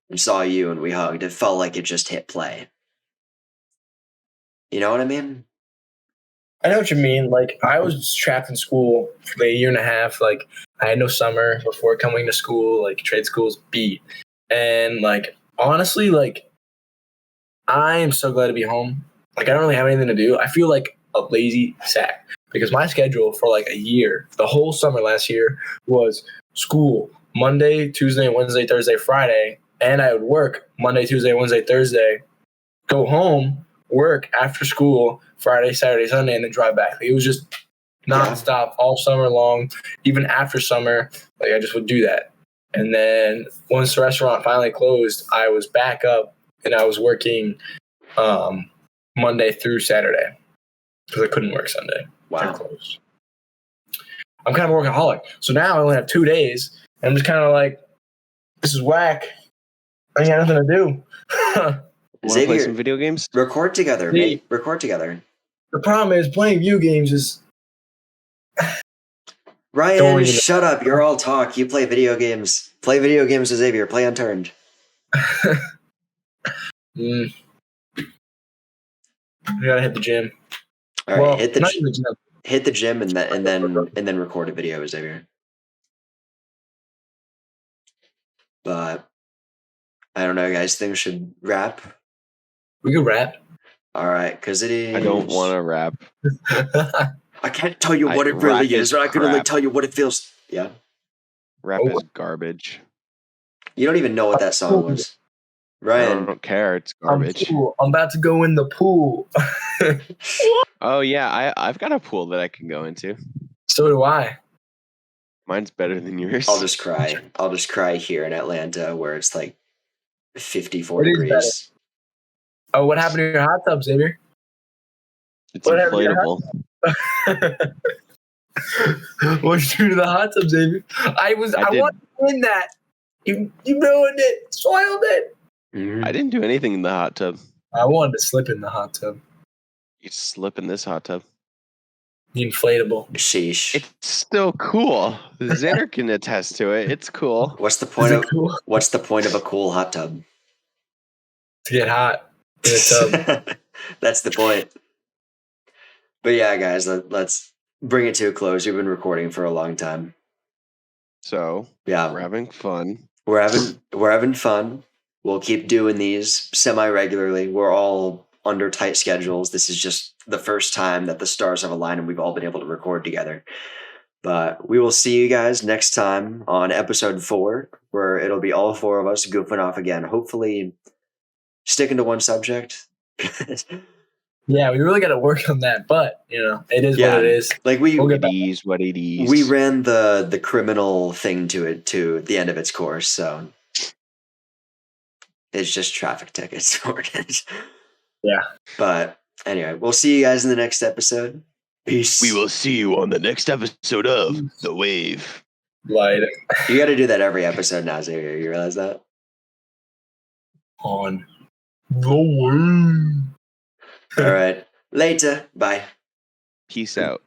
and saw you and we hugged, it felt like it just hit play. You know what I mean? I know what you mean. Like, I was trapped in school for a year and a half. Like, I had no summer before coming to school. Like, trade schools beat. And, like, honestly, like, I am so glad to be home. Like, I don't really have anything to do. I feel like a lazy sack because my schedule for, like, a year, the whole summer last year, was school Monday, Tuesday, Wednesday, Thursday, Friday. And I would work Monday, Tuesday, Wednesday, Thursday, go home, work after school Friday, Saturday, Sunday, and then drive back. Like, it was just nonstop all summer long. Even after summer, like, I just would do that. And then once the restaurant finally closed, I was back up and I was working Monday through Saturday because I couldn't work Sunday. Wow. They're closed. I'm kind of a workaholic. So now I only have 2 days, and I'm just kind of like, this is whack. I ain't got nothing to do. Want to Xavier, play some video games? record together, See. mate. Record together. The problem is playing video games is Ryan, shut up. You're all talk. You play video games. Play video games with Xavier. Play Unturned. You gotta hit the gym. All right, hit the not even the gym. hit the gym and then record a video with Xavier. But I don't know, guys. Think we should wrap. We could rap. All right, because it is. I don't want to rap. I can't tell you what it really rap is, is but I can only crap. tell you what it feels. Yeah. Rap Oh. is garbage. You don't even know what that song was. I Ryan. don't care. It's garbage. I'm about to go in the pool. Oh yeah, I've got a pool that I can go into. So do I. Mine's better than yours. I'll just cry. I'll just cry here in Atlanta where it's like 54 It is degrees. Oh, what happened to your hot tub, Xavier? It's What happened to your inflatable. What'd you do to the hot tub, Xavier? I did. wanted to win that. You ruined it. Soiled it. Mhm. I didn't do anything in the hot tub. I wanted to slip in the hot tub. You slip in this hot tub. The inflatable. Sheesh. It's still cool. Xander can attest to it. It's cool. What's the Is point it of cool what's the point of a cool hot tub? to get hot in a tub? That's the point. But yeah, guys, let's bring it to a close. We've been recording for a long time. So Yeah, we're having fun. we're having fun. We'll keep doing these semi-regularly. We're all under tight schedules. This is just the first time that the stars have aligned and we've all been able to record together. But we will see you guys next time on episode 4, where it'll be all 4 of us goofing off again. Hopefully sticking to one subject. Yeah, we really got to work on that. But, it is what it is. Like We'll get It is what it is. we ran the criminal thing to the end of its course, so it's just traffic tickets sorted. Yeah. But Anyway, we'll see you guys in the next episode. Peace. We will see you on the next episode of The Wave. Later. You got to do that every episode now, Xavier. You realize that? On the way. All right. Later. Bye. Peace out.